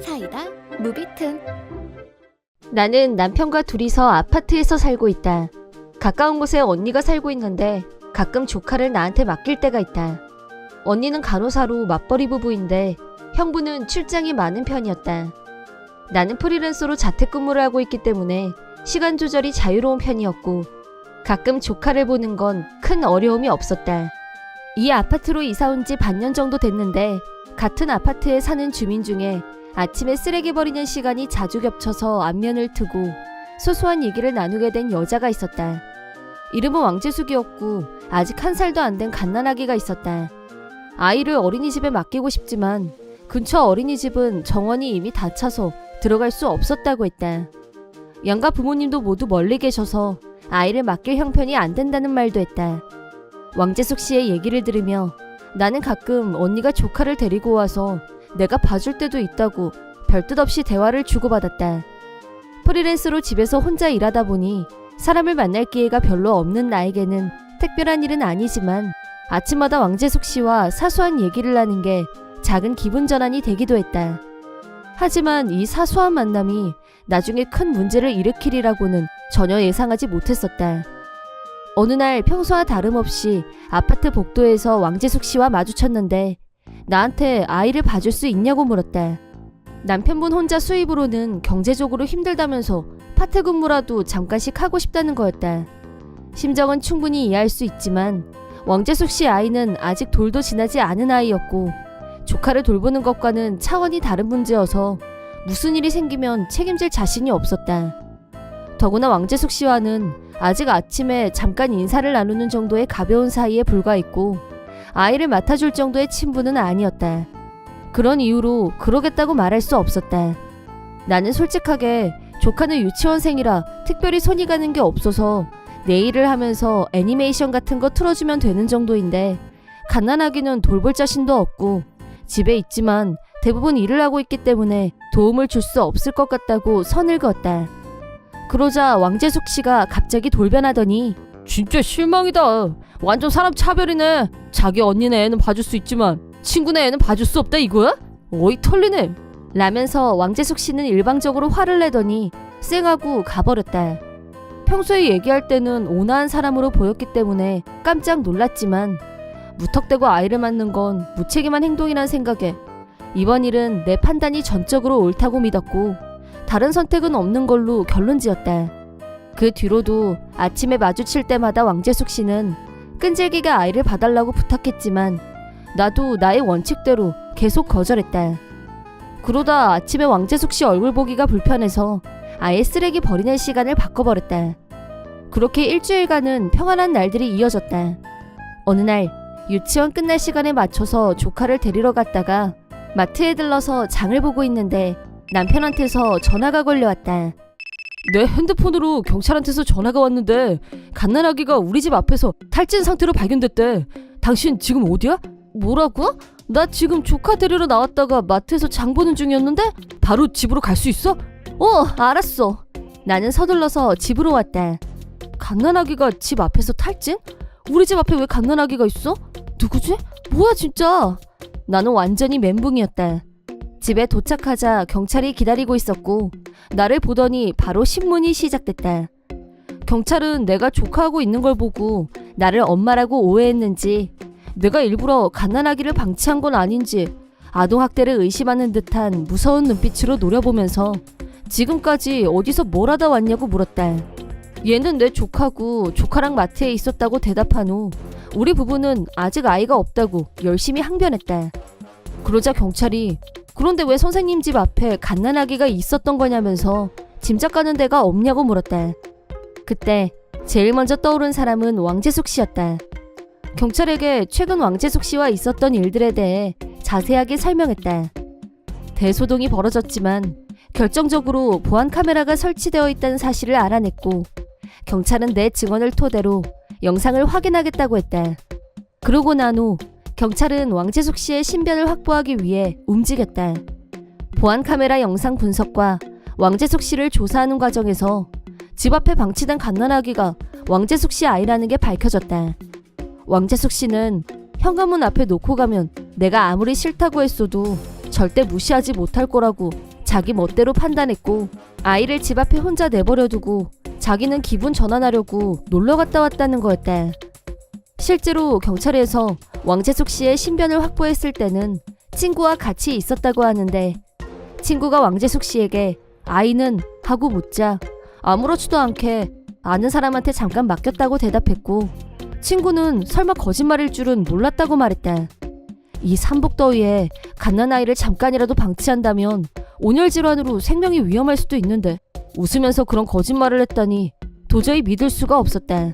사이다 무비튼. 나는 남편과 둘이서 아파트에서 살고 있다. 가까운 곳에 언니가 살고 있는데 가끔 조카를 나한테 맡길 때가 있다. 언니는 간호사로 맞벌이 부부인데 형부는 출장이 많은 편이었다. 나는 프리랜서로 자택근무를 하고 있기 때문에 시간 조절이 자유로운 편이었고 가끔 조카를 보는 건 큰 어려움이 없었다. 이 아파트로 이사 온 지 반년 정도 됐는데 같은 아파트에 사는 주민 중에 아침에 쓰레기 버리는 시간이 자주 겹쳐서 안면을 트고 소소한 얘기를 나누게 된 여자가 있었다. 이름은 왕재숙이었고 아직 1살도 안 된 갓난아기가 있었다. 아이를 어린이집에 맡기고 싶지만 근처 어린이집은 정원이 이미 다 차서 들어갈 수 없었다고 했다. 양가 부모님도 모두 멀리 계셔서 아이를 맡길 형편이 안 된다는 말도 했다. 왕재숙 씨의 얘기를 들으며 나는 가끔 언니가 조카를 데리고 와서 내가 봐줄 때도 있다고 별뜻 없이 대화를 주고받았다. 프리랜서로 집에서 혼자 일하다 보니 사람을 만날 기회가 별로 없는 나에게는 특별한 일은 아니지만 아침마다 왕재숙 씨와 사소한 얘기를 하는 게 작은 기분 전환이 되기도 했다. 하지만 이 사소한 만남이 나중에 큰 문제를 일으키리라고는 전혀 예상하지 못했었다. 어느 날 평소와 다름없이 아파트 복도에서 왕재숙 씨와 마주쳤는데 나한테 아이를 봐줄 수 있냐고 물었다. 남편분 혼자 수입으로는 경제적으로 힘들다면서 파트근무라도 잠깐씩 하고 싶다는 거였다. 심정은 충분히 이해할 수 있지만 왕재숙 씨 아이는 아직 돌도 지나지 않은 아이였고 조카를 돌보는 것과는 차원이 다른 문제여서 무슨 일이 생기면 책임질 자신이 없었다. 더구나 왕재숙 씨와는 아직 아침에 잠깐 인사를 나누는 정도의 가벼운 사이에 불과했고 아이를 맡아줄 정도의 친분은 아니었다. 그런 이유로 그러겠다고 말할 수 없었다. 나는 솔직하게 조카는 유치원생이라 특별히 손이 가는 게 없어서 네일을 하면서 애니메이션 같은 거 틀어주면 되는 정도인데 갓난아기는 돌볼 자신도 없고 집에 있지만 대부분 일을 하고 있기 때문에 도움을 줄 수 없을 것 같다고 선을 그었다. 그러자 왕재숙 씨가 갑자기 돌변하더니 진짜 실망이다. 완전 사람 차별이네. 자기 언니네 애는 봐줄 수 있지만 친구네 애는 봐줄 수 없다 이거야? 어이 털리네. 라면서 왕재숙 씨는 일방적으로 화를 내더니 쌩하고 가버렸다. 평소에 얘기할 때는 온화한 사람으로 보였기 때문에 깜짝 놀랐지만 무턱대고 아이를 맡는 건 무책임한 행동이란 생각에 이번 일은 내 판단이 전적으로 옳다고 믿었고 다른 선택은 없는 걸로 결론지었다. 그 뒤로도 아침에 마주칠 때마다 왕재숙 씨는 끈질기게 아이를 봐달라고 부탁했지만 나도 나의 원칙대로 계속 거절했다. 그러다 아침에 왕재숙 씨 얼굴 보기가 불편해서 아예 쓰레기 버리는 시간을 바꿔버렸다. 그렇게 일주일간은 평안한 날들이 이어졌다. 어느 날 유치원 끝날 시간에 맞춰서 조카를 데리러 갔다가 마트에 들러서 장을 보고 있는데 남편한테서 전화가 걸려왔다. 내 핸드폰으로 경찰한테서 전화가 왔는데 갓난아기가 우리 집 앞에서 탈진 상태로 발견됐대. 당신 지금 어디야? 뭐라고? 나 지금 조카 데리러 나왔다가 마트에서 장 보는 중이었는데 바로 집으로 갈 수 있어? 알았어. 나는 서둘러서 집으로 왔다. 갓난아기가 집 앞에서 탈진? 우리 집 앞에 왜 갓난아기가 있어? 누구지? 뭐야 진짜? 나는 완전히 멘붕이었다. 집에 도착하자 경찰이 기다리고 있었고 나를 보더니 바로 신문이 시작됐다. 경찰은 내가 조카하고 있는 걸 보고 나를 엄마라고 오해했는지 내가 일부러 갓난아기를 방치한 건 아닌지 아동학대를 의심하는 듯한 무서운 눈빛으로 노려보면서 지금까지 어디서 뭘 하다 왔냐고 물었다. 얘는 내 조카고 조카랑 마트에 있었다고 대답한 후 우리 부부는 아직 아이가 없다고 열심히 항변했다. 그러자 경찰이 그런데 왜 선생님 집 앞에 갓난아기가 있었던 거냐면서 짐작 가는 데가 없냐고 물었다. 그때 제일 먼저 떠오른 사람은 왕재숙 씨였다. 경찰에게 최근 왕재숙 씨와 있었던 일들에 대해 자세하게 설명했다. 대소동이 벌어졌지만 결정적으로 보안 카메라가 설치되어 있다는 사실을 알아냈고 경찰은 내 증언을 토대로 영상을 확인하겠다고 했다. 그러고 난 후 경찰은 왕재숙 씨의 신변을 확보하기 위해 움직였다. 보안 카메라 영상 분석과 왕재숙 씨를 조사하는 과정에서 집 앞에 방치된 갓난아기가 왕재숙 씨 아이라는 게 밝혀졌다. 왕재숙 씨는 현관문 앞에 놓고 가면 내가 아무리 싫다고 했어도 절대 무시하지 못할 거라고 자기 멋대로 판단했고 아이를 집 앞에 혼자 내버려두고 자기는 기분 전환하려고 놀러 갔다 왔다는 거였다. 실제로 경찰에서 왕재숙 씨의 신변을 확보했을 때는 친구와 같이 있었다고 하는데 친구가 왕재숙 씨에게 아이는 하고 묻자 아무렇지도 않게 아는 사람한테 잠깐 맡겼다고 대답했고 친구는 설마 거짓말일 줄은 몰랐다고 말했다. 이 삼복더위에 갓난아이를 잠깐이라도 방치한다면 온열 질환으로 생명이 위험할 수도 있는데 웃으면서 그런 거짓말을 했다니 도저히 믿을 수가 없었다.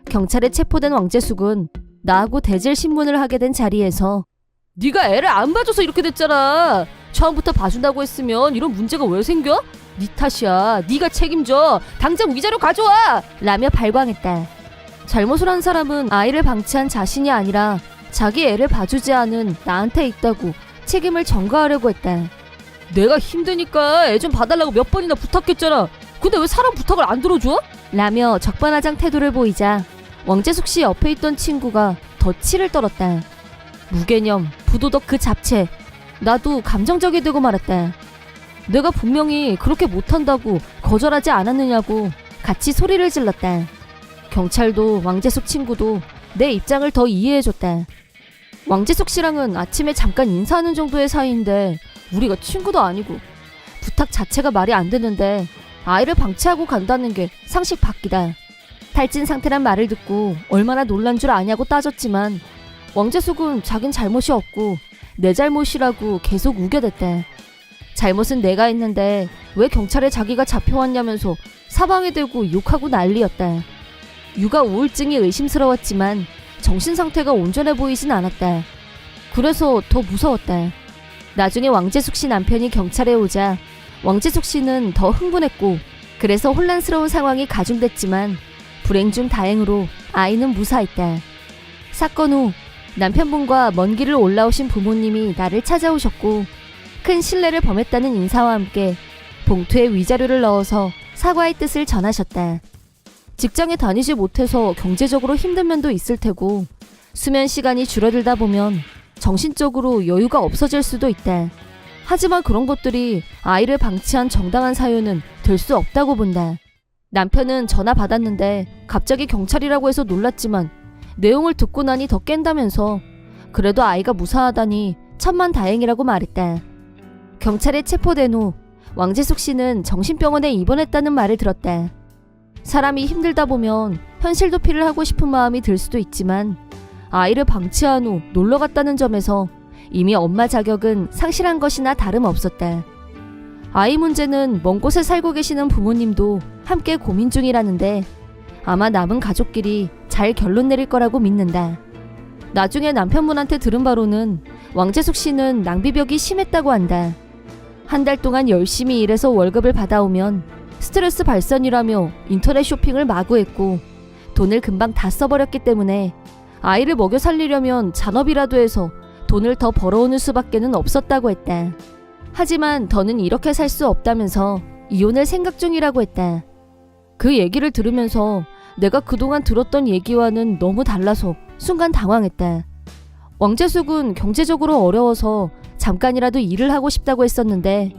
경찰에 체포된 왕재숙은 나하고 대질 신문을 하게 된 자리에서 네가 애를 안 봐줘서 이렇게 됐잖아. 처음부터 봐준다고 했으면 이런 문제가 왜 생겨? 네 탓이야. 네가 책임져. 당장 위자료 가져와. 라며 발광했다. 잘못을 한 사람은 아이를 방치한 자신이 아니라 자기 애를 봐주지 않은 나한테 있다고 책임을 전가하려고 했다. 내가 힘드니까 애 좀 봐달라고 몇 번이나 부탁했잖아. 근데 왜 사람 부탁을 안 들어줘? 라며 적반하장 태도를 보이자 왕재숙 씨 옆에 있던 친구가 더 치를 떨었다. 무개념, 부도덕 그 잡채. 나도 감정적이 되고 말았다. 내가 분명히 그렇게 못한다고 거절하지 않았느냐고 같이 소리를 질렀다. 경찰도 왕재숙 친구도 내 입장을 더 이해해줬다. 왕재숙 씨랑은 아침에 잠깐 인사하는 정도의 사이인데 우리가 친구도 아니고 부탁 자체가 말이 안 되는데 아이를 방치하고 간다는 게 상식 밖이다. 탈진 상태란 말을 듣고 얼마나 놀란 줄 아냐고 따졌지만 왕재숙은 자긴 잘못이 없고 내 잘못이라고 계속 우겨댔다. 잘못은 내가 했는데 왜 경찰에 자기가 잡혀왔냐면서 사방에 대고 욕하고 난리였다. 육아 우울증이 의심스러웠지만 정신 상태가 온전해 보이진 않았다. 그래서 더 무서웠다. 나중에 왕재숙 씨 남편이 경찰에 오자 왕재숙 씨는 더 흥분했고 그래서 혼란스러운 상황이 가중됐지만 불행 중 다행으로 아이는 무사했다. 사건 후 남편분과 먼 길을 올라오신 부모님이 나를 찾아오셨고 큰 실례를 범했다는 인사와 함께 봉투에 위자료를 넣어서 사과의 뜻을 전하셨다. 직장에 다니지 못해서 경제적으로 힘든 면도 있을 테고 수면 시간이 줄어들다 보면 정신적으로 여유가 없어질 수도 있다. 하지만 그런 것들이 아이를 방치한 정당한 사유는 될 수 없다고 본다. 남편은 전화 받았는데 갑자기 경찰이라고 해서 놀랐지만 내용을 듣고 나니 더 깬다면서 그래도 아이가 무사하다니 천만다행이라고 말했다. 경찰에 체포된 후 왕재숙 씨는 정신병원에 입원했다는 말을 들었다. 사람이 힘들다 보면 현실 도피를 하고 싶은 마음이 들 수도 있지만 아이를 방치한 후 놀러 갔다는 점에서 이미 엄마 자격은 상실한 것이나 다름없었다. 아이 문제는 먼 곳에 살고 계시는 부모님도 함께 고민 중이라는데 아마 남은 가족끼리 잘 결론 내릴 거라고 믿는다. 나중에 남편분한테 들은 바로는 왕재숙 씨는 낭비벽이 심했다고 한다. 한 달 동안 열심히 일해서 월급을 받아오면 스트레스 발산이라며 인터넷 쇼핑을 마구 했고 돈을 금방 다 써버렸기 때문에 아이를 먹여 살리려면 잔업이라도 해서 돈을 더 벌어오는 수밖에는 없었다고 했다. 하지만 더는 이렇게 살 수 없다면서 이혼을 생각 중이라고 했다. 그 얘기를 들으면서 내가 그동안 들었던 얘기와는 너무 달라서 순간 당황했다. 왕재숙은 경제적으로 어려워서 잠깐이라도 일을 하고 싶다고 했었는데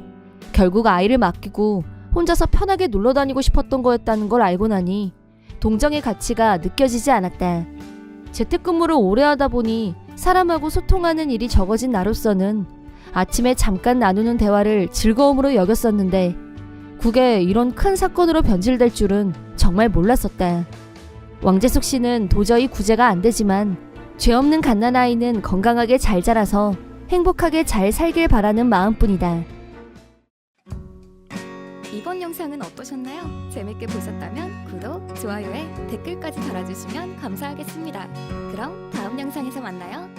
결국 아이를 맡기고 혼자서 편하게 놀러 다니고 싶었던 거였다는 걸 알고 나니 동정의 가치가 느껴지지 않았다. 재택근무를 오래 하다 보니 사람하고 소통하는 일이 적어진 나로서는 아침에 잠깐 나누는 대화를 즐거움으로 여겼었는데 그게 이런 큰 사건으로 변질될 줄은 정말 몰랐었다. 왕재숙 씨는 도저히 구제가 안 되지만 죄 없는 갓난아이는 건강하게 잘 자라서 행복하게 잘 살길 바라는 마음뿐이다. 이번 영상은 어떠셨나요? 재밌게 보셨다면 구독, 좋아요에 댓글까지 달아주시면 감사하겠습니다. 그럼 다음 영상에서 만나요.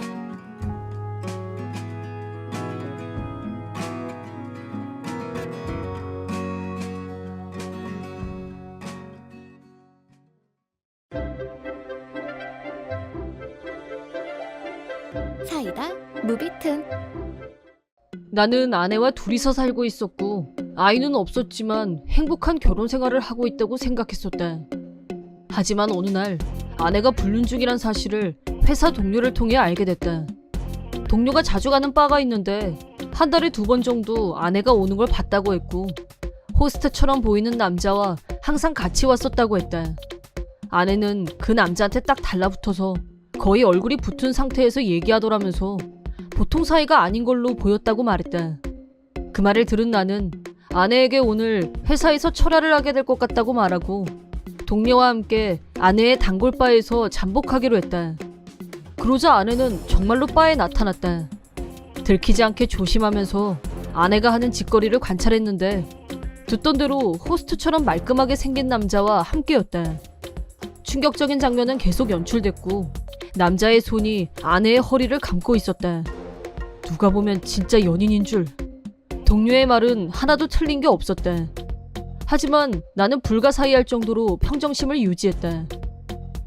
사이다 무비튼. 나는 아내와 둘이서 살고 있었고 아이는 없었지만 행복한 결혼 생활을 하고 있다고 생각했었다. 하지만 어느 날 아내가 불륜 중이란 사실을 회사 동료를 통해 알게 됐다. 동료가 자주 가는 바가 있는데 한 달에 2번 정도 아내가 오는 걸 봤다고 했고 호스트처럼 보이는 남자와 항상 같이 왔었다고 했다. 아내는 그 남자한테 딱 달라붙어서 거의 얼굴이 붙은 상태에서 얘기하더라면서 보통 사이가 아닌 걸로 보였다고 말했다. 그 말을 들은 나는 아내에게 오늘 회사에서 철야를 하게 될 것 같다고 말하고 동료와 함께 아내의 단골바에서 잠복하기로 했다. 그러자 아내는 정말로 바에 나타났다. 들키지 않게 조심하면서 아내가 하는 짓거리를 관찰했는데 듣던 대로 호스트처럼 말끔하게 생긴 남자와 함께였다. 충격적인 장면은 계속 연출됐고 남자의 손이 아내의 허리를 감고 있었다. 누가 보면 진짜 연인인 줄. 동료의 말은 하나도 틀린 게 없었다. 하지만 나는 불가사의할 정도로 평정심을 유지했다.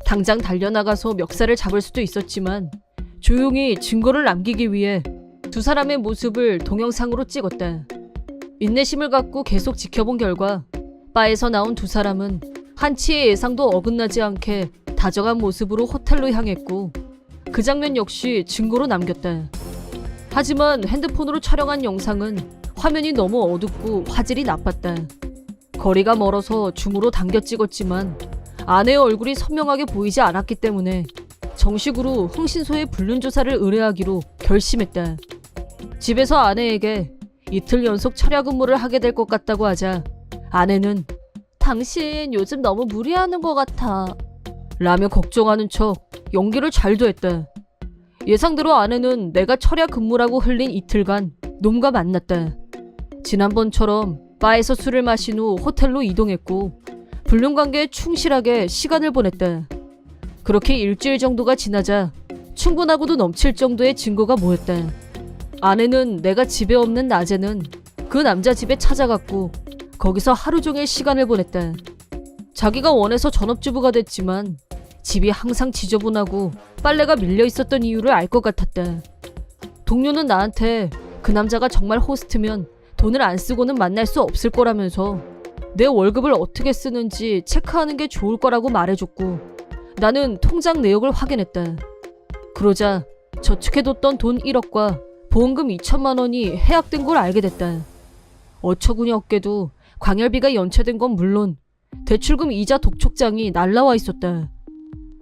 당장 달려나가서 멱살을 잡을 수도 있었지만 조용히 증거를 남기기 위해 두 사람의 모습을 동영상으로 찍었다. 인내심을 갖고 계속 지켜본 결과 바에서 나온 두 사람은 한치의 예상도 어긋나지 않게 다정한 모습으로 호텔로 향했고 그 장면 역시 증거로 남겼다. 하지만 핸드폰으로 촬영한 영상은 화면이 너무 어둡고 화질이 나빴다. 거리가 멀어서 줌으로 당겨 찍었지만 아내의 얼굴이 선명하게 보이지 않았기 때문에 정식으로 흥신소에 불륜 조사를 의뢰하기로 결심했다. 집에서 아내에게 이틀 연속 철야 근무를 하게 될 것 같다고 하자 아내는 당신 요즘 너무 무리하는 것 같아 라며 걱정하는 척 연기를 잘도 했다. 예상대로 아내는 내가 철야 근무라고 흘린 이틀간 놈과 만났다. 지난번처럼 바에서 술을 마신 후 호텔로 이동했고 불륜 관계에 충실하게 시간을 보냈다. 그렇게 일주일 정도가 지나자 충분하고도 넘칠 정도의 증거가 모였다. 아내는 내가 집에 없는 낮에는 그 남자 집에 찾아갔고 거기서 하루 종일 시간을 보냈다. 자기가 원해서 전업주부가 됐지만 집이 항상 지저분하고 빨래가 밀려 있었던 이유를 알 것 같았다. 동료는 나한테 그 남자가 정말 호스트면 돈을 안 쓰고는 만날 수 없을 거라면서 내 월급을 어떻게 쓰는지 체크하는 게 좋을 거라고 말해줬고 나는 통장 내역을 확인했다. 그러자 저축해뒀던 돈 1억과 보험금 2천만 원이 해약된 걸 알게 됐다. 어처구니 없게도 광열비가 연체된 건 물론 대출금 이자 독촉장이 날라와 있었다.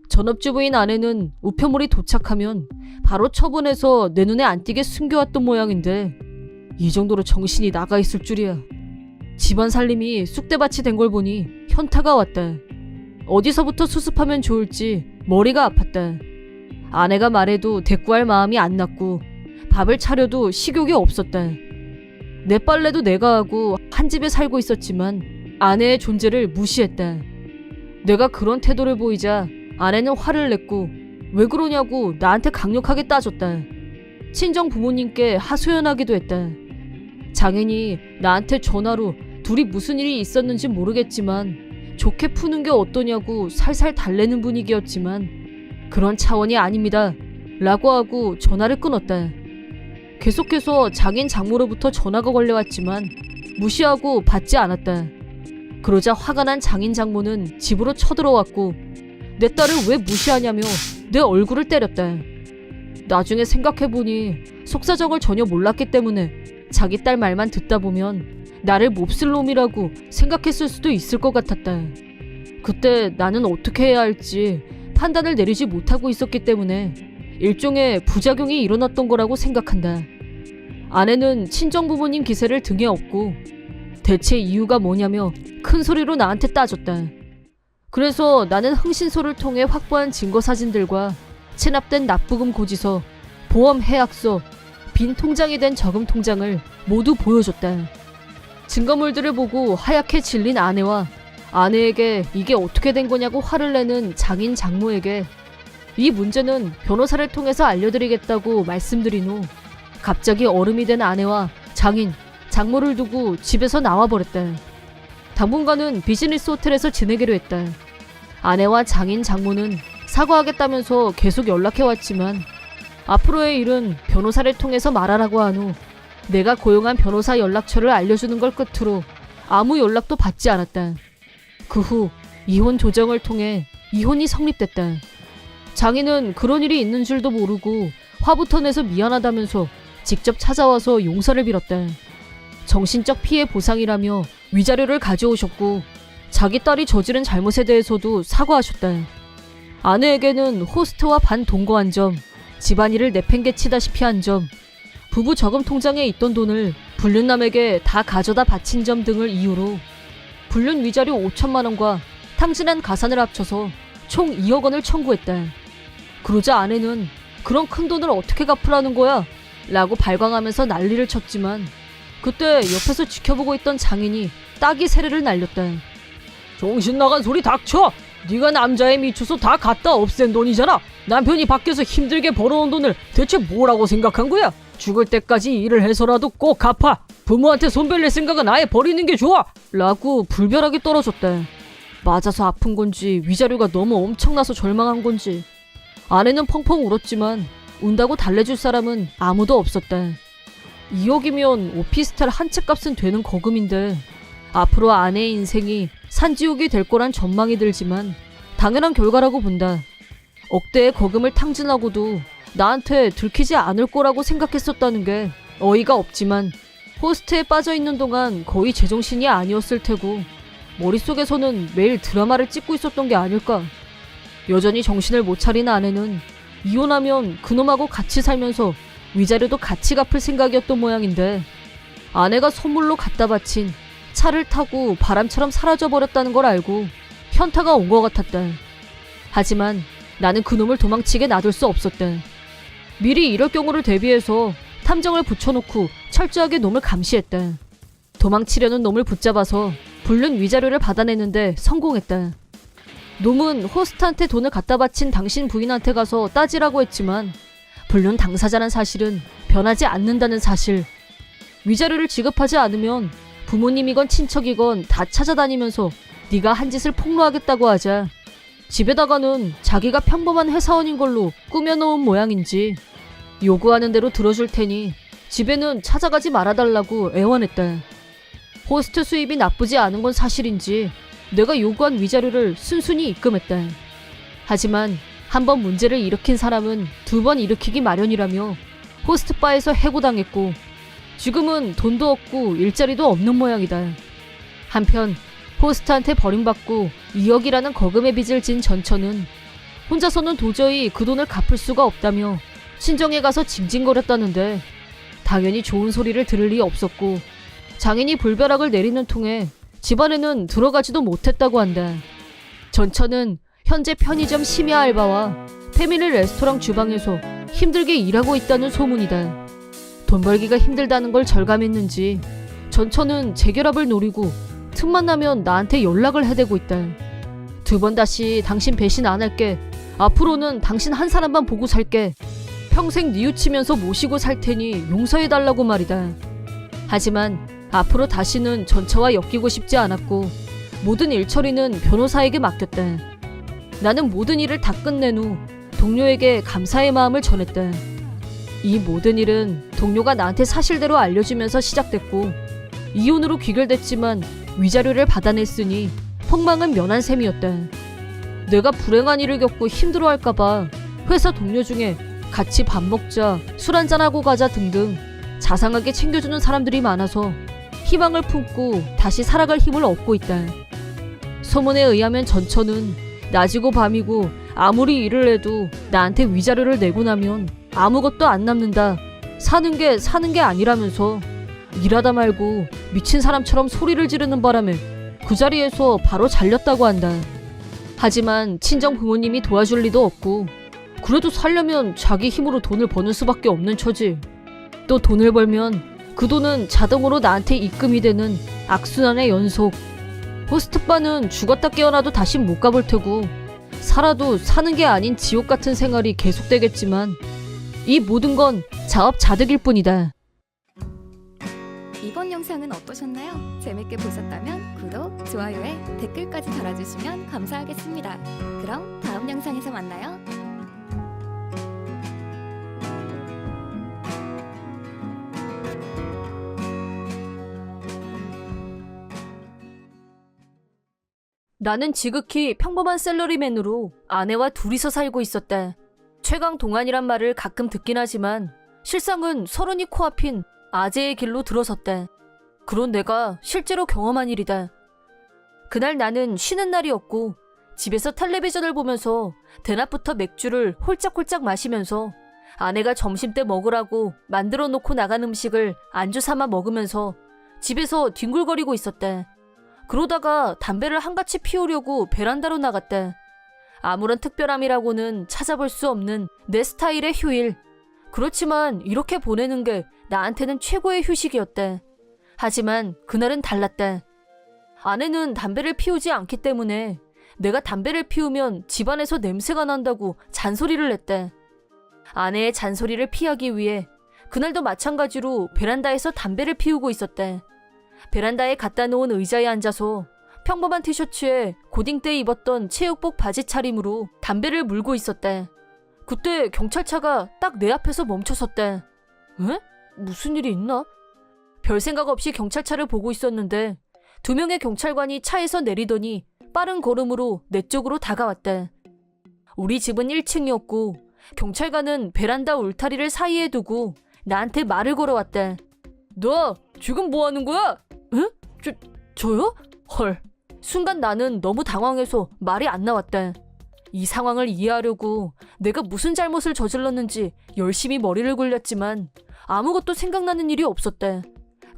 전업주부인 아내는 우편물이 도착하면 바로 처분해서 내 눈에 안 띄게 숨겨왔던 모양인데 이 정도로 정신이 나가 있을 줄이야. 집안 살림이 쑥대밭이 된 걸 보니 현타가 왔다. 어디서부터 수습하면 좋을지 머리가 아팠다. 아내가 말해도 대꾸할 마음이 안 났고 밥을 차려도 식욕이 없었다. 내 빨래도 내가 하고 한 집에 살고 있었지만 아내의 존재를 무시했다. 내가 그런 태도를 보이자 아내는 화를 냈고 왜 그러냐고 나한테 강력하게 따졌다. 친정 부모님께 하소연하기도 했다. 장인이 나한테 전화로 둘이 무슨 일이 있었는지 모르겠지만 좋게 푸는 게 어떠냐고 살살 달래는 분위기였지만 그런 차원이 아닙니다 라고 하고 전화를 끊었다. 계속해서 장인 장모로부터 전화가 걸려왔지만 무시하고 받지 않았다. 그러자 화가 난 장인 장모는 집으로 쳐들어왔고 내 딸을 왜 무시하냐며 내 얼굴을 때렸다. 나중에 생각해보니 속사정을 전혀 몰랐기 때문에 자기 딸 말만 듣다 보면 나를 몹쓸 놈이라고 생각했을 수도 있을 것 같았다. 그때 나는 어떻게 해야 할지 판단을 내리지 못하고 있었기 때문에 일종의 부작용이 일어났던 거라고 생각한다. 아내는 친정부모님 기세를 등에 업고 대체 이유가 뭐냐며 큰 소리로 나한테 따졌다. 그래서 나는 흥신소를 통해 확보한 증거 사진들과 체납된 납부금 고지서, 보험 해약서, 빈 통장이 된 저금 통장을 모두 보여줬다. 증거물들을 보고 하얗게 질린 아내와 아내에게 이게 어떻게 된 거냐고 화를 내는 장인 장모에게 이 문제는 변호사를 통해서 알려드리겠다고 말씀드린 후 갑자기 얼음이 된 아내와 장인, 장모를 두고 집에서 나와버렸다. 당분간은 비즈니스 호텔에서 지내기로 했다. 아내와 장인, 장모는 사과하겠다면서 계속 연락해왔지만 앞으로의 일은 변호사를 통해서 말하라고 한 후 내가 고용한 변호사 연락처를 알려주는 걸 끝으로 아무 연락도 받지 않았다. 그 후 이혼 조정을 통해 이혼이 성립됐다. 장인은 그런 일이 있는 줄도 모르고 화부터 내서 미안하다면서 직접 찾아와서 용서를 빌었다. 정신적 피해 보상이라며 위자료를 가져오셨고 자기 딸이 저지른 잘못에 대해서도 사과하셨다. 아내에게는 호스트와 반동거한 점, 집안일을 내팽개치다시피 한 점, 부부 저금 통장에 있던 돈을 불륜남에게 다 가져다 바친 점 등을 이유로 불륜 위자료 5천만 원과 탕진한 가산을 합쳐서 총 2억 원을 청구했다. 그러자 아내는 그런 큰 돈을 어떻게 갚으라는 거야? 라고 발광하면서 난리를 쳤지만 그때 옆에서 지켜보고 있던 장인이 따기 세례를 날렸다. 정신 나간 소리 닥쳐! 네가 남자에 미쳐서 다 갖다 없앤 돈이잖아. 남편이 밖에서 힘들게 벌어온 돈을 대체 뭐라고 생각한 거야? 죽을 때까지 일을 해서라도 꼭 갚아. 부모한테 손 벌릴 생각은 아예 버리는 게 좋아. 라고 불벼락이 떨어졌다. 맞아서 아픈 건지 위자료가 너무 엄청나서 절망한 건지 아내는 펑펑 울었지만 운다고 달래줄 사람은 아무도 없었다. 2억이면 오피스텔 한 채 값은 되는 거금인데 앞으로 아내의 인생이 산지옥이 될 거란 전망이 들지만 당연한 결과라고 본다. 억대의 거금을 탕진하고도 나한테 들키지 않을 거라고 생각했었다는 게 어이가 없지만 호스트에 빠져있는 동안 거의 제정신이 아니었을 테고 머릿속에서는 매일 드라마를 찍고 있었던 게 아닐까. 여전히 정신을 못 차린 아내는 이혼하면 그놈하고 같이 살면서 위자료도 같이 갚을 생각이었던 모양인데 아내가 선물로 갖다 바친 차를 타고 바람처럼 사라져버렸다는 걸 알고 현타가 온 것 같았다. 하지만 나는 그놈을 도망치게 놔둘 수 없었다. 미리 이럴 경우를 대비해서 탐정을 붙여놓고 철저하게 놈을 감시했다. 도망치려는 놈을 붙잡아서 불륜 위자료를 받아내는데 성공했다. 놈은 호스트한테 돈을 갖다 바친 당신 부인한테 가서 따지라고 했지만 불륜 당사자란 사실은 변하지 않는다는 사실. 위자료를 지급하지 않으면 부모님이건 친척이건 다 찾아다니면서 네가 한 짓을 폭로하겠다고 하자 집에다가는 자기가 평범한 회사원인 걸로 꾸며놓은 모양인지 요구하는 대로 들어줄 테니 집에는 찾아가지 말아달라고 애원했다. 호스트 수입이 나쁘지 않은 건 사실인지 내가 요구한 위자료를 순순히 입금했다. 하지만 한 번 문제를 일으킨 사람은 두 번 일으키기 마련이라며 호스트바에서 해고당했고 지금은 돈도 없고 일자리도 없는 모양이다. 한편 호스트한테 버림받고 2억이라는 거금의 빚을 진 전처는 혼자서는 도저히 그 돈을 갚을 수가 없다며 친정에 가서 징징거렸다는데 당연히 좋은 소리를 들을 리 없었고 장인이 불벼락을 내리는 통에 집안에는 들어가지도 못했다고 한다. 전처는 현재 편의점 심야 알바와 패밀리 레스토랑 주방에서 힘들게 일하고 있다는 소문이다. 돈 벌기가 힘들다는 걸 절감했는지 전처는 재결합을 노리고 틈만 나면 나한테 연락을 해대고 있다. 두 번 다시 당신 배신 안 할게. 앞으로는 당신 한 사람만 보고 살게. 평생 뉘우치면서 모시고 살 테니 용서해달라고 말이다. 하지만 앞으로 다시는 전처와 엮이고 싶지 않았고 모든 일 처리는 변호사에게 맡겼다. 나는 모든 일을 다 끝낸 후 동료에게 감사의 마음을 전했다. 이 모든 일은 동료가 나한테 사실대로 알려주면서 시작됐고 이혼으로 귀결됐지만 위자료를 받아냈으니 폭망은 면한 셈이었다. 내가 불행한 일을 겪고 힘들어할까봐 회사 동료 중에 같이 밥 먹자, 술 한잔하고 가자 등등 자상하게 챙겨주는 사람들이 많아서 희망을 품고 다시 살아갈 힘을 얻고 있다. 소문에 의하면 전처는 낮이고 밤이고 아무리 일을 해도 나한테 위자료를 내고 나면 아무것도 안 남는다. 사는 게 아니라면서 일하다 말고 미친 사람처럼 소리를 지르는 바람에 그 자리에서 바로 잘렸다고 한다. 하지만 친정 부모님이 도와줄 리도 없고 그래도 살려면 자기 힘으로 돈을 버는 수밖에 없는 처지. 또 돈을 벌면 그 돈은 자동으로 나한테 입금이 되는 악순환의 연속. 호스트바는 죽었다 깨어나도 다시 못 가볼 테고 살아도 사는 게 아닌 지옥 같은 생활이 계속되겠지만 이 모든 건 자업자득일 뿐이다. 이번 영상은 어떠셨나요? 재밌게 보셨다면 구독, 좋아요에 댓글까지 달아주시면 감사하겠습니다. 그럼 다음 영상에서 만나요. 나는 지극히 평범한 샐러리맨으로 아내와 둘이서 살고 있었다. 최강 동안이란 말을 가끔 듣긴 하지만 실상은 서른이 코앞인 아재의 길로 들어섰대. 그런 내가 실제로 경험한 일이다. 그날 나는 쉬는 날이었고 집에서 텔레비전을 보면서 대낮부터 맥주를 홀짝홀짝 마시면서 아내가 점심때 먹으라고 만들어 놓고 나간 음식을 안주 삼아 먹으면서 집에서 뒹굴거리고 있었대. 그러다가 담배를 한가치 피우려고 베란다로 나갔대. 아무런 특별함이라고는 찾아볼 수 없는 내 스타일의 휴일. 그렇지만 이렇게 보내는 게 나한테는 최고의 휴식이었대. 하지만 그날은 달랐대. 아내는 담배를 피우지 않기 때문에 내가 담배를 피우면 집안에서 냄새가 난다고 잔소리를 냈대. 아내의 잔소리를 피하기 위해 그날도 마찬가지로 베란다에서 담배를 피우고 있었대. 베란다에 갖다 놓은 의자에 앉아서 평범한 티셔츠에 고딩 때 입었던 체육복 바지 차림으로 담배를 물고 있었대. 그때 경찰차가 딱 내 앞에서 멈춰섰대. 에? 무슨 일이 있나? 별 생각 없이 경찰차를 보고 있었는데 2명의 경찰관이 차에서 내리더니 빠른 걸음으로 내 쪽으로 다가왔대. 우리 집은 1층이었고 경찰관은 베란다 울타리를 사이에 두고 나한테 말을 걸어왔대. 너 지금 뭐 하는 거야? 응? 저요? 헐. 순간 나는 너무 당황해서 말이 안 나왔대. 이 상황을 이해하려고 내가 무슨 잘못을 저질렀는지 열심히 머리를 굴렸지만 아무것도 생각나는 일이 없었대.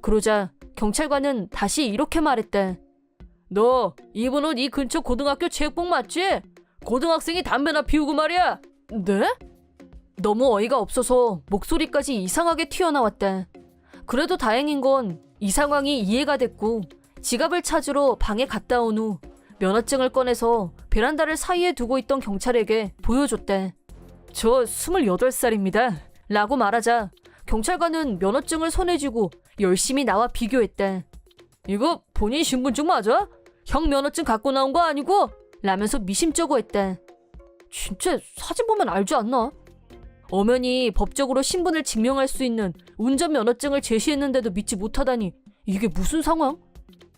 그러자 경찰관은 다시 이렇게 말했대. 너 입은 옷 이 근처 고등학교 체육복 맞지? 고등학생이 담배나 피우고 말이야. 네? 너무 어이가 없어서 목소리까지 이상하게 튀어나왔대. 그래도 다행인 건 이 상황이 이해가 됐고 지갑을 찾으러 방에 갔다 온 후 면허증을 꺼내서 베란다를 사이에 두고 있던 경찰에게 보여줬대. 저 28살입니다. 라고 말하자 경찰관은 면허증을 손에 쥐고 열심히 나와 비교했대. 이거 본인 신분증 맞아? 형 면허증 갖고 나온 거 아니고? 라면서 미심쩍어 했대. 진짜 사진 보면 알지 않나? 엄연히 법적으로 신분을 증명할 수 있는 운전면허증을 제시했는데도 믿지 못하다니 이게 무슨 상황?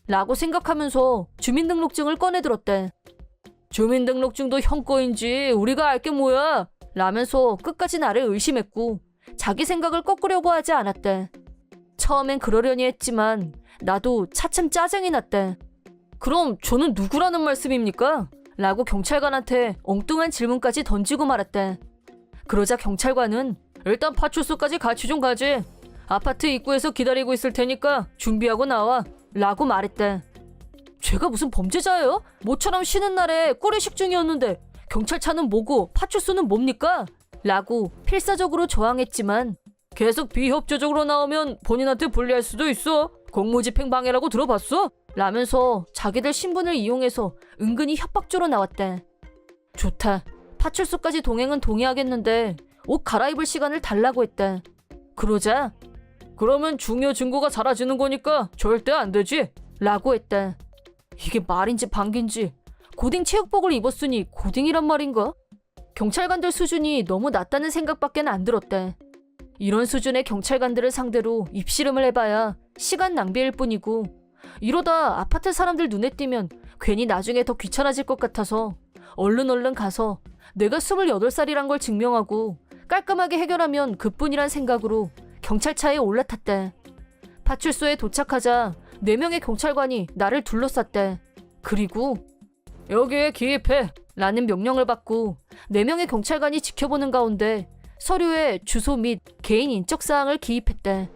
라고 생각하면서 주민등록증을 꺼내들었대. 주민등록증도 형 거인지 우리가 알게 뭐야? 라면서 끝까지 나를 의심했고 자기 생각을 꺾으려고 하지 않았대. 처음엔 그러려니 했지만 나도 차츰 짜증이 났대. 그럼 저는 누구라는 말씀입니까? 라고 경찰관한테 엉뚱한 질문까지 던지고 말았대. 그러자 경찰관은 일단 파출소까지 같이 좀 가지. 아파트 입구에서 기다리고 있을 테니까 준비하고 나와. 라고 말했대. 제가 무슨 범죄자예요? 모처럼 쉬는 날에 꼬리식 중이었는데 경찰차는 뭐고 파출소는 뭡니까? 라고 필사적으로 저항했지만 계속 비협조적으로 나오면 본인한테 불리할 수도 있어. 공무집행 방해라고 들어봤어? 라면서 자기들 신분을 이용해서 은근히 협박조로 나왔대. 좋다. 파출소까지 동행은 동의하겠는데 옷 갈아입을 시간을 달라고 했대. 그러자 그러면 중요 증거가 사라지는 거니까 절대 안 되지? 라고 했대. 이게 말인지 방귀인지 고딩 체육복을 입었으니 고딩이란 말인가? 경찰관들 수준이 너무 낮다는 생각밖에 안 들었대. 이런 수준의 경찰관들을 상대로 입씨름을 해봐야 시간 낭비일 뿐이고 이러다 아파트 사람들 눈에 띄면 괜히 나중에 더 귀찮아질 것 같아서 얼른 가서 내가 28살이란 걸 증명하고 깔끔하게 해결하면 그뿐이란 생각으로 경찰차에 올라탔대. 파출소에 도착하자 4명의 경찰관이 나를 둘러쌌대. 그리고 여기에 기입해 라는 명령을 받고 4명의 경찰관이 지켜보는 가운데 서류에 주소 및 개인 인적사항을 기입했대.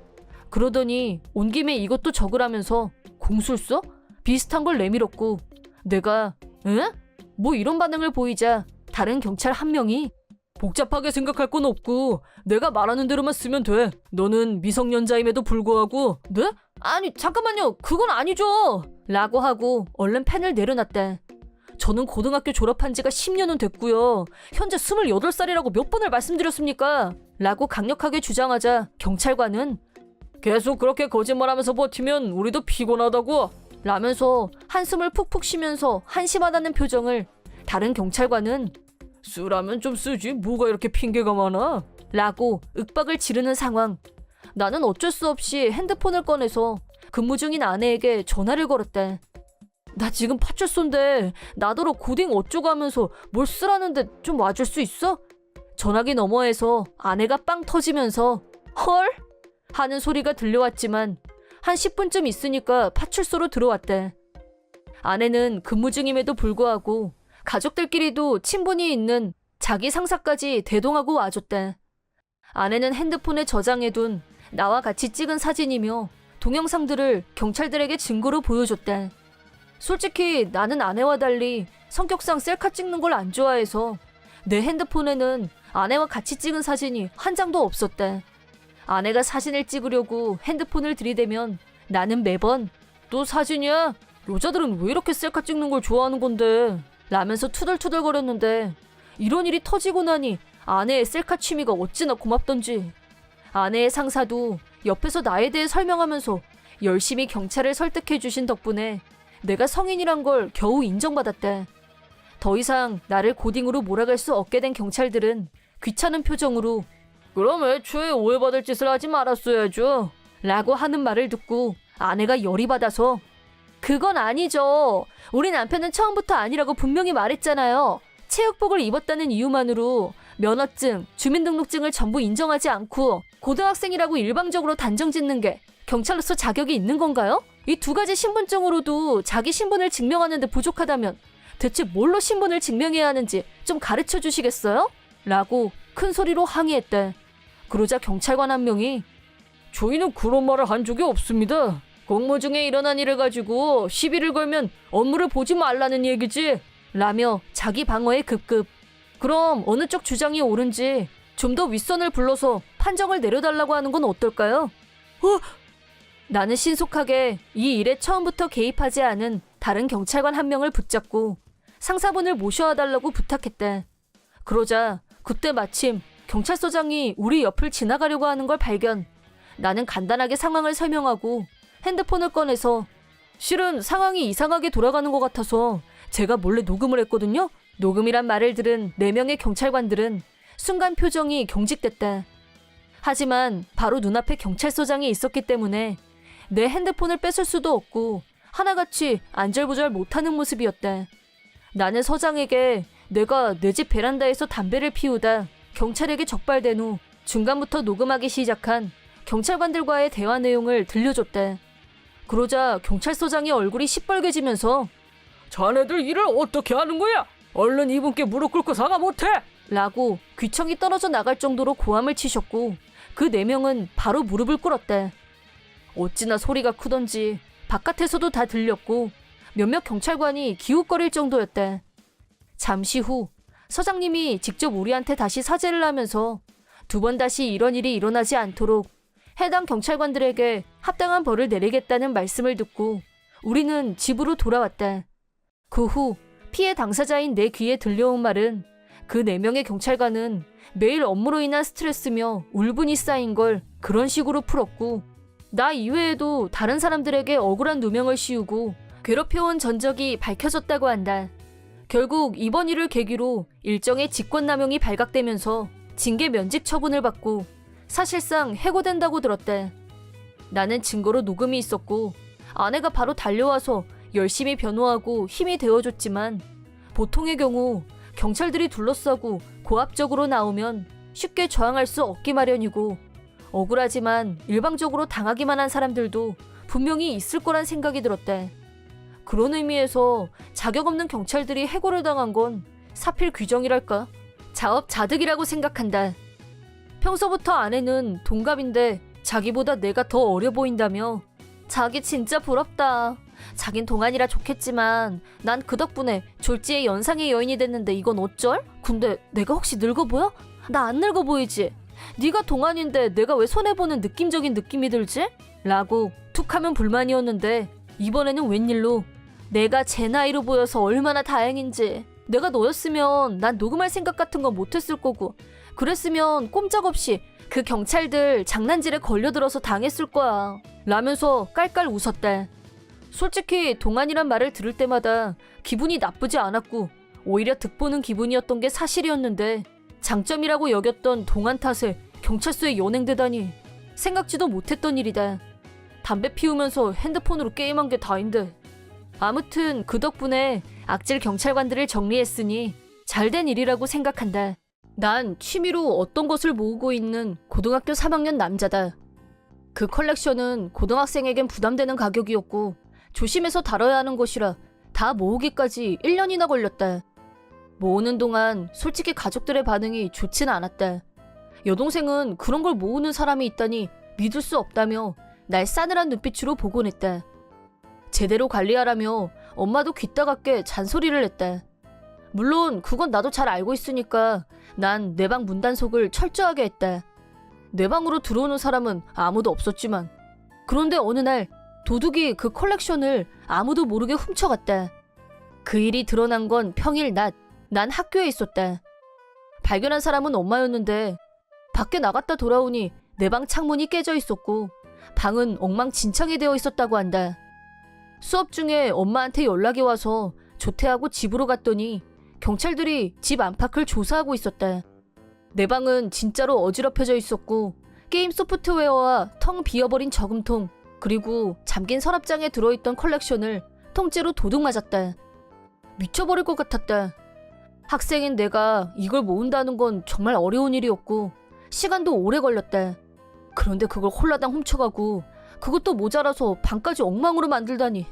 그러더니 온 김에 이것도 적으라면서 공술서? 비슷한 걸 내밀었고 내가 에? 뭐 이런 반응을 보이자 다른 경찰 한 명이 복잡하게 생각할 건 없고 내가 말하는 대로만 쓰면 돼. 너는 미성년자임에도 불구하고 네? 아니 잠깐만요. 그건 아니죠. 라고 하고 얼른 펜을 내려놨대. 저는 고등학교 졸업한 지가 10년은 됐고요. 현재 28살이라고 몇 번을 말씀드렸습니까? 라고 강력하게 주장하자 경찰관은 계속 그렇게 거짓말하면서 버티면 우리도 피곤하다고 라면서 한숨을 푹푹 쉬면서 한심하다는 표정을 다른 경찰관은 쓰라면 좀 쓰지 뭐가 이렇게 핑계가 많아? 라고 윽박을 지르는 상황. 나는 어쩔 수 없이 핸드폰을 꺼내서 근무 중인 아내에게 전화를 걸었대. 나 지금 파출소인데 나더러 고딩 어쩌고 하면서 뭘 쓰라는데 좀 와줄 수 있어? 전화기 너머에서 아내가 빵 터지면서 헐? 하는 소리가 들려왔지만 한 10분쯤 있으니까 파출소로 들어왔대. 아내는 근무 중임에도 불구하고 가족들끼리도 친분이 있는 자기 상사까지 대동하고 와줬대. 아내는 핸드폰에 저장해둔 나와 같이 찍은 사진이며 동영상들을 경찰들에게 증거로 보여줬대. 솔직히 나는 아내와 달리 성격상 셀카 찍는 걸 안 좋아해서 내 핸드폰에는 아내와 같이 찍은 사진이 한 장도 없었대. 아내가 사진을 찍으려고 핸드폰을 들이대면 나는 매번 또 사진이야? 여자들은 왜 이렇게 셀카 찍는 걸 좋아하는 건데? 라면서 투덜투덜거렸는데 이런 일이 터지고 나니 아내의 셀카 취미가 어찌나 고맙던지. 아내의 상사도 옆에서 나에 대해 설명하면서 열심히 경찰을 설득해 주신 덕분에 내가 성인이란 걸 겨우 인정받았대. 더 이상 나를 고딩으로 몰아갈 수 없게 된 경찰들은 귀찮은 표정으로 그럼 애초에 오해받을 짓을 하지 말았어야죠 라고 하는 말을 듣고 아내가 열이 받아서 그건 아니죠. 우리 남편은 처음부터 아니라고 분명히 말했잖아요. 체육복을 입었다는 이유만으로 면허증, 주민등록증을 전부 인정하지 않고 고등학생이라고 일방적으로 단정짓는 게 경찰로서 자격이 있는 건가요? 이 두 가지 신분증으로도 자기 신분을 증명하는데 부족하다면 대체 뭘로 신분을 증명해야 하는지 좀 가르쳐 주시겠어요? 라고 큰 소리로 항의했대. 그러자 경찰관 한 명이 저희는 그런 말을 한 적이 없습니다. 공무 중에 일어난 일을 가지고 시비를 걸면 업무를 보지 말라는 얘기지 라며 자기 방어에 급급. 그럼 어느 쪽 주장이 옳은지 좀 더 윗선을 불러서 판정을 내려달라고 하는 건 어떨까요? 나는 신속하게 이 일에 처음부터 개입하지 않은 다른 경찰관 한 명을 붙잡고 상사분을 모셔와 달라고 부탁했대. 그러자 그때 마침 경찰서장이 우리 옆을 지나가려고 하는 걸 발견. 나는 간단하게 상황을 설명하고 핸드폰을 꺼내서 실은 상황이 이상하게 돌아가는 것 같아서 제가 몰래 녹음을 했거든요. 녹음이란 말을 들은 4명의 경찰관들은 순간 표정이 경직됐다. 하지만 바로 눈앞에 경찰서장이 있었기 때문에 내 핸드폰을 뺏을 수도 없고 하나같이 안절부절 못하는 모습이었다. 나는 서장에게 내가 내 집 베란다에서 담배를 피우다 경찰에게 적발된 후 중간부터 녹음하기 시작한 경찰관들과의 대화 내용을 들려줬다. 그러자 경찰서장의 얼굴이 시뻘개지면서 자네들 일을 어떻게 하는 거야? 얼른 이분께 무릎 꿇고 사과 못해! 라고 귀청이 떨어져 나갈 정도로 고함을 치셨고 그 4명은 바로 무릎을 꿇었대. 어찌나 소리가 크던지 바깥에서도 다 들렸고 몇몇 경찰관이 기웃거릴 정도였대. 잠시 후 서장님이 직접 우리한테 다시 사죄를 하면서 2번 다시 이런 일이 일어나지 않도록 해당 경찰관들에게 합당한 벌을 내리겠다는 말씀을 듣고 우리는 집으로 돌아왔다. 그 후 피해 당사자인 내 귀에 들려온 말은 그 4명의 경찰관은 매일 업무로 인한 스트레스며 울분이 쌓인 걸 그런 식으로 풀었고 나 이외에도 다른 사람들에게 억울한 누명을 씌우고 괴롭혀온 전적이 밝혀졌다고 한다. 결국 이번 일을 계기로 일정의 직권남용이 발각되면서 징계 면직 처분을 받고 사실상 해고된다고 들었대. 나는 증거로 녹음이 있었고 아내가 바로 달려와서 열심히 변호하고 힘이 되어줬지만 보통의 경우 경찰들이 둘러싸고 고압적으로 나오면 쉽게 저항할 수 없기 마련이고 억울하지만 일방적으로 당하기만 한 사람들도 분명히 있을 거란 생각이 들었대. 그런 의미에서 자격 없는 경찰들이 해고를 당한 건 사필 규정이랄까? 자업자득이라고 생각한다. 평소부터 아내는 동갑인데 자기보다 내가 더 어려 보인다며 자기 진짜 부럽다. 자긴 동안이라 좋겠지만 난 그 덕분에 졸지에 연상의 여인이 됐는데 이건 어쩔? 근데 내가 혹시 늙어 보여? 나 안 늙어 보이지? 네가 동안인데 내가 왜 손해보는 느낌적인 느낌이 들지? 라고 툭하면 불만이었는데 이번에는 웬일로 내가 제 나이로 보여서 얼마나 다행인지. 내가 너였으면 난 녹음할 생각 같은 건 못했을 거고 그랬으면 꼼짝없이 그 경찰들 장난질에 걸려들어서 당했을 거야 라면서 깔깔 웃었대. 솔직히 동안이란 말을 들을 때마다 기분이 나쁘지 않았고 오히려 득보는 기분이었던 게 사실이었는데 장점이라고 여겼던 동안 탓에 경찰서에 연행되다니 생각지도 못했던 일이다. 담배 피우면서 핸드폰으로 게임한 게 다인데. 아무튼 그 덕분에 악질 경찰관들을 정리했으니 잘된 일이라고 생각한다. 난 취미로 어떤 것을 모으고 있는 고등학교 3학년 남자다. 그 컬렉션은 고등학생에겐 부담되는 가격이었고 조심해서 다뤄야 하는 것이라 다 모으기까지 1년이나 걸렸다. 모으는 동안 솔직히 가족들의 반응이 좋진 않았다. 여동생은 그런 걸 모으는 사람이 있다니 믿을 수 없다며 날 싸늘한 눈빛으로 보곤 했다. 제대로 관리하라며 엄마도 귀따갑게 잔소리를 했다. 물론 그건 나도 잘 알고 있으니까 난 내 방 문단속을 철저하게 했다. 내 방으로 들어오는 사람은 아무도 없었지만 그런데 어느 날 도둑이 그 컬렉션을 아무도 모르게 훔쳐갔다. 그 일이 드러난 건 평일 낮, 난 학교에 있었다. 발견한 사람은 엄마였는데 밖에 나갔다 돌아오니 내 방 창문이 깨져 있었고 방은 엉망진창이 되어 있었다고 한다. 수업 중에 엄마한테 연락이 와서 조퇴하고 집으로 갔더니 경찰들이 집 안팎을 조사하고 있었다. 내 방은 진짜로 어지럽혀져 있었고 게임 소프트웨어와 텅 비어버린 저금통 그리고 잠긴 서랍장에 들어있던 컬렉션을 통째로 도둑 맞았다. 미쳐버릴 것 같았다. 학생인 내가 이걸 모은다는 건 정말 어려운 일이었고 시간도 오래 걸렸다. 그런데 그걸 홀라당 훔쳐가고 그것도 모자라서 방까지 엉망으로 만들다니.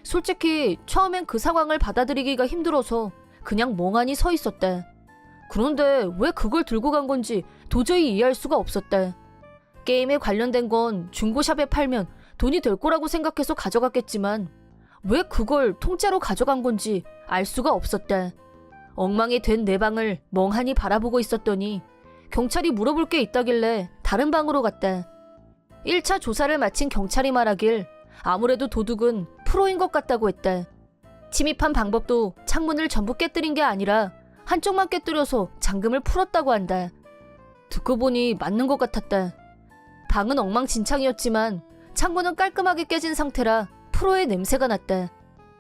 솔직히 처음엔 그 상황을 받아들이기가 힘들어서 그냥 멍하니 서 있었다. 그런데 왜 그걸 들고 간 건지 도저히 이해할 수가 없었다. 게임에 관련된 건 중고샵에 팔면 돈이 될 거라고 생각해서 가져갔겠지만 왜 그걸 통째로 가져간 건지 알 수가 없었다. 엉망이 된 내 방을 멍하니 바라보고 있었더니 경찰이 물어볼 게 있다길래 다른 방으로 갔다. 1차 조사를 마친 경찰이 말하길 아무래도 도둑은 프로인 것 같다고 했다. 침입한 방법도 창문을 전부 깨뜨린 게 아니라 한쪽만 깨뜨려서 잠금을 풀었다고 한다. 듣고 보니 맞는 것 같았다. 방은 엉망진창이었지만 창문은 깔끔하게 깨진 상태라 프로의 냄새가 났다.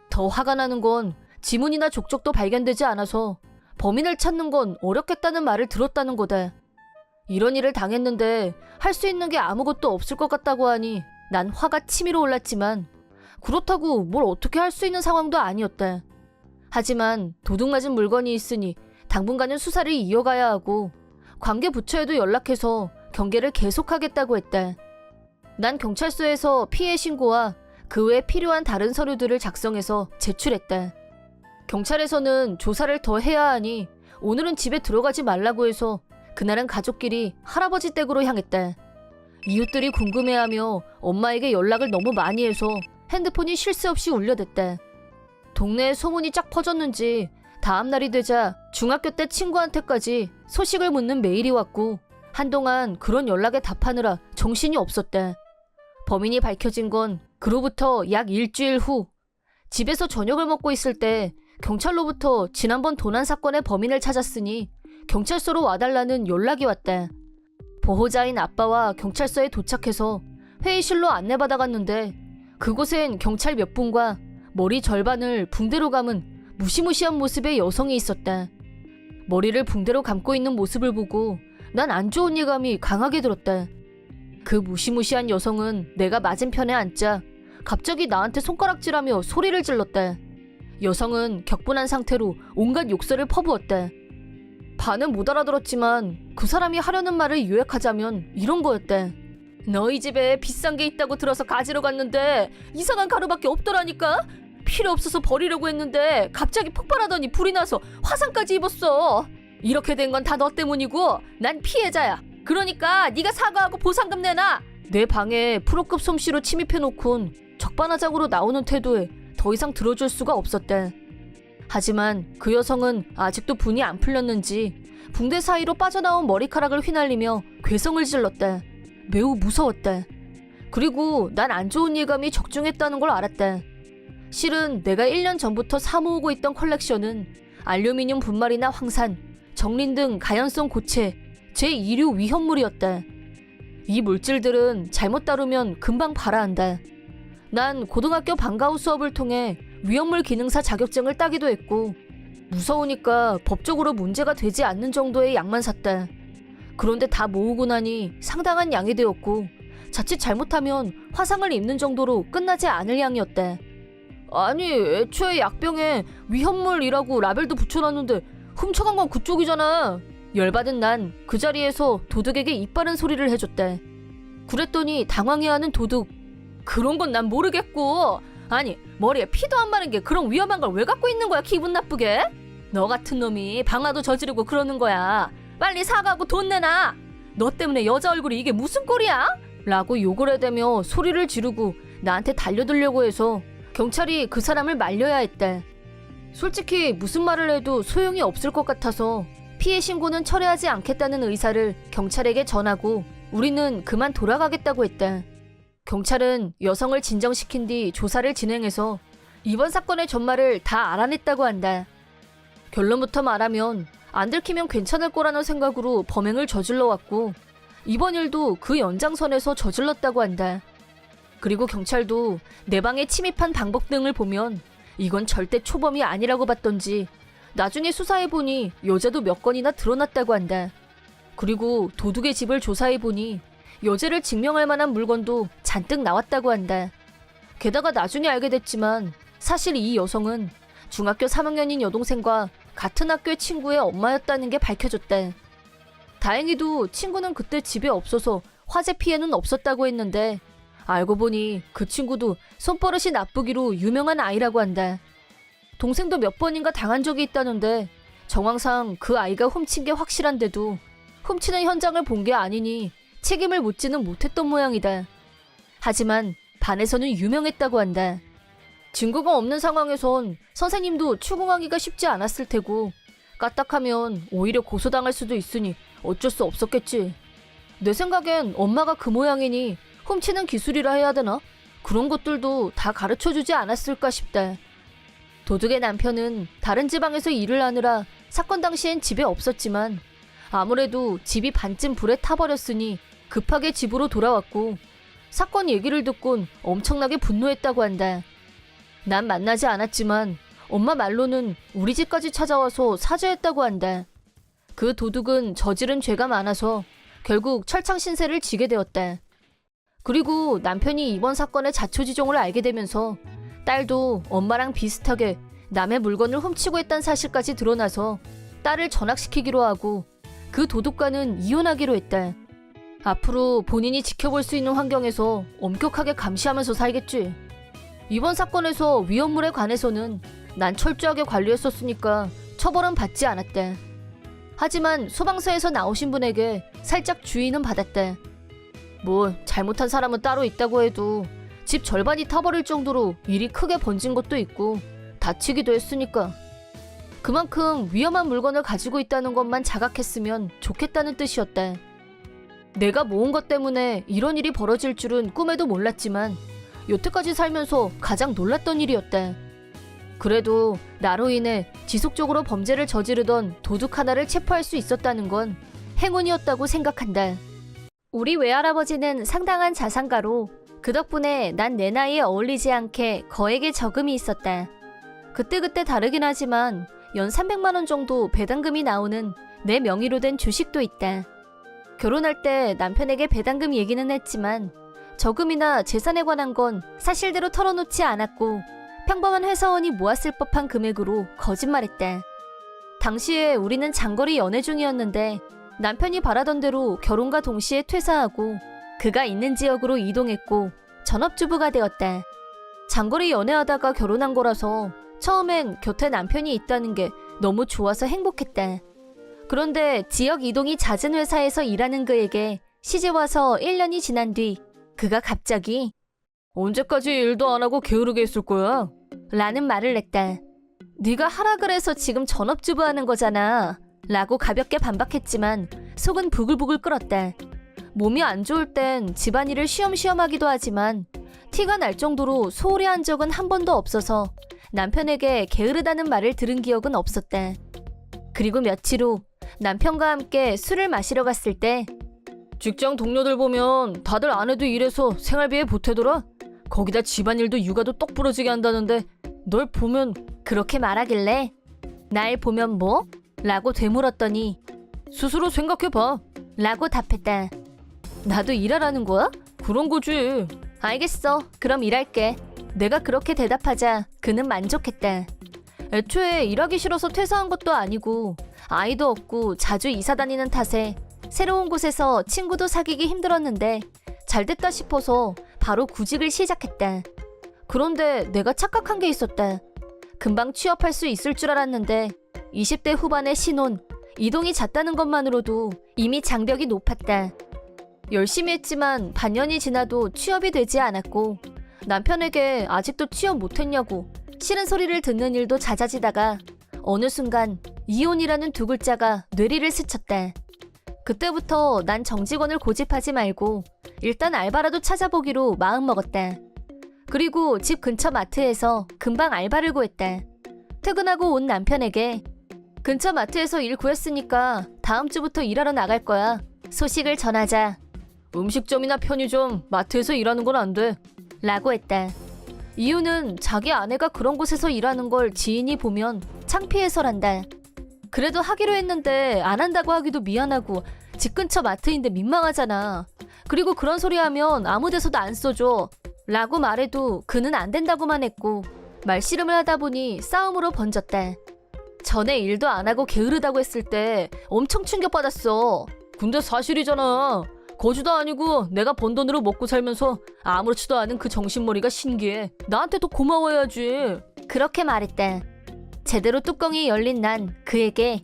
더 화가 나는 건 지문이나 족적도 발견되지 않아서 범인을 찾는 건 어렵겠다는 말을 들었다는 거다. 이런 일을 당했는데 할 수 있는 게 아무것도 없을 것 같다고 하니 난 화가 치밀어 올랐지만 그렇다고 뭘 어떻게 할 수 있는 상황도 아니었다. 하지만 도둑 맞은 물건이 있으니 당분간은 수사를 이어가야 하고 관계 부처에도 연락해서 경계를 계속하겠다고 했다. 난 경찰서에서 피해 신고와 그 외에 필요한 다른 서류들을 작성해서 제출했다. 경찰에서는 조사를 더 해야 하니 오늘은 집에 들어가지 말라고 해서 그날은 가족끼리 할아버지 댁으로 향했다. 이웃들이 궁금해하며 엄마에게 연락을 너무 많이 해서 핸드폰이 쉴 새 없이 울려댔다. 동네에 소문이 쫙 퍼졌는지 다음 날이 되자 중학교 때 친구한테까지 소식을 묻는 메일이 왔고 한동안 그런 연락에 답하느라 정신이 없었다. 범인이 밝혀진 건 그로부터 약 일주일 후 집에서 저녁을 먹고 있을 때 경찰로부터 지난번 도난 사건의 범인을 찾았으니 경찰서로 와달라는 연락이 왔다. 보호자인 아빠와 경찰서에 도착해서 회의실로 안내받아갔는데 그곳엔 경찰 몇 분과 머리 절반을 붕대로 감은 무시무시한 모습의 여성이 있었다. 머리를 붕대로 감고 있는 모습을 보고 난 안 좋은 예감이 강하게 들었다. 그 무시무시한 여성은 내가 맞은편에 앉자 갑자기 나한테 손가락질하며 소리를 질렀다. 여성은 격분한 상태로 온갖 욕설을 퍼부었다. 반은 못 알아들었지만 그 사람이 하려는 말을 요약하자면 이런 거였다. 너희 집에 비싼 게 있다고 들어서 가지러 갔는데 이상한 가루밖에 없더라니까? 필요 없어서 버리려고 했는데 갑자기 폭발하더니 불이 나서 화상까지 입었어. 이렇게 된 건 다 너 때문이고 난 피해자야. 그러니까 네가 사과하고 보상금 내놔. 내 방에 프로급 솜씨로 침입해놓곤 적반하장으로 나오는 태도에 더 이상 들어줄 수가 없었다. 하지만 그 여성은 아직도 분이 안 풀렸는지 붕대 사이로 빠져나온 머리카락을 휘날리며 괴성을 질렀다. 매우 무서웠다. 그리고 난 안 좋은 예감이 적중했다는 걸 알았다. 실은 내가 1년 전부터 사모으고 있던 컬렉션은 알루미늄 분말이나 황산, 정린 등 가연성 고체, 제2류 위험물이었다. 이 물질들은 잘못 다루면 금방 발화한다. 난 고등학교 방과후 수업을 통해 위험물 기능사 자격증을 따기도 했고 무서우니까 법적으로 문제가 되지 않는 정도의 양만 샀다. 그런데 다 모으고 나니 상당한 양이 되었고 자칫 잘못하면 화상을 입는 정도로 끝나지 않을 양이었다. 아니 애초에 약병에 위험물이라고 라벨도 붙여놨는데 훔쳐간 건 그쪽이잖아. 열받은 난 그 자리에서 도둑에게 입바른 소리를 해줬대. 그랬더니 당황해하는 도둑. 그런 건 난 모르겠고. 아니, 머리에 피도 안 마른 게 그런 위험한 걸 왜 갖고 있는 거야, 기분 나쁘게? 너 같은 놈이 방화도 저지르고 그러는 거야. 빨리 사과하고 돈 내놔. 너 때문에 여자 얼굴이 이게 무슨 꼴이야? 라고 욕을 해대며 소리를 지르고 나한테 달려들려고 해서 경찰이 그 사람을 말려야 했대. 솔직히 무슨 말을 해도 소용이 없을 것 같아서 피해 신고는 철회하지 않겠다는 의사를 경찰에게 전하고 우리는 그만 돌아가겠다고 했대. 경찰은 여성을 진정시킨 뒤 조사를 진행해서 이번 사건의 전말을 다 알아냈다고 한다. 결론부터 말하면 안 들키면 괜찮을 거라는 생각으로 범행을 저질러 왔고 이번 일도 그 연장선에서 저질렀다고 한다. 그리고 경찰도 내 방에 침입한 방법 등을 보면 이건 절대 초범이 아니라고 봤던지 나중에 수사해보니 여자도 몇 건이나 드러났다고 한다. 그리고 도둑의 집을 조사해보니 여자를 증명할 만한 물건도 잔뜩 나왔다고 한다. 게다가 나중에 알게 됐지만 사실 이 여성은 중학교 3학년인 여동생과 같은 학교의 친구의 엄마였다는 게 밝혀졌대. 다행히도 친구는 그때 집에 없어서 화재 피해는 없었다고 했는데 알고 보니 그 친구도 손버릇이 나쁘기로 유명한 아이라고 한다. 동생도 몇 번인가 당한 적이 있다는데 정황상 그 아이가 훔친 게 확실한데도 훔치는 현장을 본 게 아니니 책임을 묻지는 못했던 모양이다. 하지만 반에서는 유명했다고 한다. 증거가 없는 상황에선 선생님도 추궁하기가 쉽지 않았을 테고 까딱하면 오히려 고소당할 수도 있으니 어쩔 수 없었겠지. 내 생각엔 엄마가 그 모양이니 훔치는 기술이라 해야 되나? 그런 것들도 다 가르쳐주지 않았을까 싶다. 도둑의 남편은 다른 지방에서 일을 하느라 사건 당시엔 집에 없었지만 아무래도 집이 반쯤 불에 타버렸으니 급하게 집으로 돌아왔고 사건 얘기를 듣곤 엄청나게 분노했다고 한다. 난 만나지 않았지만 엄마 말로는 우리 집까지 찾아와서 사죄했다고 한다. 그 도둑은 저지른 죄가 많아서 결국 철창 신세를 지게 되었다. 그리고 남편이 이번 사건의 자초지종을 알게 되면서 딸도 엄마랑 비슷하게 남의 물건을 훔치고 했다는 사실까지 드러나서 딸을 전학시키기로 하고 그 도둑과는 이혼하기로 했다. 앞으로 본인이 지켜볼 수 있는 환경에서 엄격하게 감시하면서 살겠지. 이번 사건에서 위험물에 관해서는 난 철저하게 관리했었으니까 처벌은 받지 않았다. 하지만 소방서에서 나오신 분에게 살짝 주의는 받았다. 뭐 잘못한 사람은 따로 있다고 해도 집 절반이 타버릴 정도로 일이 크게 번진 것도 있고 다치기도 했으니까 그만큼 위험한 물건을 가지고 있다는 것만 자각했으면 좋겠다는 뜻이었다. 내가 모은 것 때문에 이런 일이 벌어질 줄은 꿈에도 몰랐지만 여태까지 살면서 가장 놀랐던 일이었다. 그래도 나로 인해 지속적으로 범죄를 저지르던 도둑 하나를 체포할 수 있었다는 건 행운이었다고 생각한다. 우리 외할아버지는 상당한 자산가로 그 덕분에 난 내 나이에 어울리지 않게 거액의 저금이 있었다. 그때그때 다르긴 하지만 연 300만 원 정도 배당금이 나오는 내 명의로 된 주식도 있다. 결혼할 때 남편에게 배당금 얘기는 했지만 저금이나 재산에 관한 건 사실대로 털어놓지 않았고 평범한 회사원이 모았을 법한 금액으로 거짓말했다. 당시에 우리는 장거리 연애 중이었는데 남편이 바라던 대로 결혼과 동시에 퇴사하고 그가 있는 지역으로 이동했고 전업주부가 되었다. 장거리 연애하다가 결혼한 거라서 처음엔 곁에 남편이 있다는 게 너무 좋아서 행복했다. 그런데 지역 이동이 잦은 회사에서 일하는 그에게 시집 와서 1년이 지난 뒤 그가 갑자기 언제까지 일도 안 하고 게으르게 있을 거야? 라는 말을 냈다. 네가 하라 그래서 지금 전업주부 하는 거잖아. 라고 가볍게 반박했지만 속은 부글부글 끓었다. 몸이 안 좋을 땐 집안일을 쉬엄쉬엄 하기도 하지만 티가 날 정도로 소홀히 한 적은 한 번도 없어서 남편에게 게으르다는 말을 들은 기억은 없었다. 그리고 며칠 후 남편과 함께 술을 마시러 갔을 때 직장 동료들 보면 다들 아내도 일해서 생활비에 보태더라. 거기다 집안일도 육아도 똑 부러지게 한다는데 널 보면 그렇게 말하길래 날 보면 뭐? 라고 되물었더니 스스로 생각해봐 라고 답했다. 나도 일하라는 거야? 그런 거지. 알겠어. 그럼 일할게. 내가 그렇게 대답하자 그는 만족했다. 애초에 일하기 싫어서 퇴사한 것도 아니고 아이도 없고 자주 이사 다니는 탓에 새로운 곳에서 친구도 사귀기 힘들었는데 잘됐다 싶어서 바로 구직을 시작했다. 그런데 내가 착각한 게 있었다. 금방 취업할 수 있을 줄 알았는데 20대 후반의 신혼, 이동이 잦다는 것만으로도 이미 장벽이 높았다. 열심히 했지만 반년이 지나도 취업이 되지 않았고 남편에게 아직도 취업 못했냐고 싫은 소리를 듣는 일도 잦아지다가 어느 순간 이혼이라는 두 글자가 뇌리를 스쳤다. 그때부터 난 정직원을 고집하지 말고 일단 알바라도 찾아보기로 마음먹었다. 그리고 집 근처 마트에서 금방 알바를 구했다. 퇴근하고 온 남편에게 근처 마트에서 일 구했으니까 다음 주부터 일하러 나갈 거야. 소식을 전하자. 음식점이나 편의점, 마트에서 일하는 건 안 돼. 라고 했다. 이유는 자기 아내가 그런 곳에서 일하는 걸 지인이 보면 창피해서란다. 그래도 하기로 했는데 안 한다고 하기도 미안하고 집 근처 마트인데 민망하잖아. 그리고 그런 소리 하면 아무 데서도 안 써줘. 라고 말해도 그는 안 된다고만 했고 말씨름을 하다 보니 싸움으로 번졌다. 전에 일도 안 하고 게으르다고 했을 때 엄청 충격받았어. 근데 사실이잖아. 거주도 아니고 내가 번 돈으로 먹고 살면서 아무렇지도 않은 그 정신머리가 신기해. 나한테도 고마워야지. 그렇게 말했다. 제대로 뚜껑이 열린 난 그에게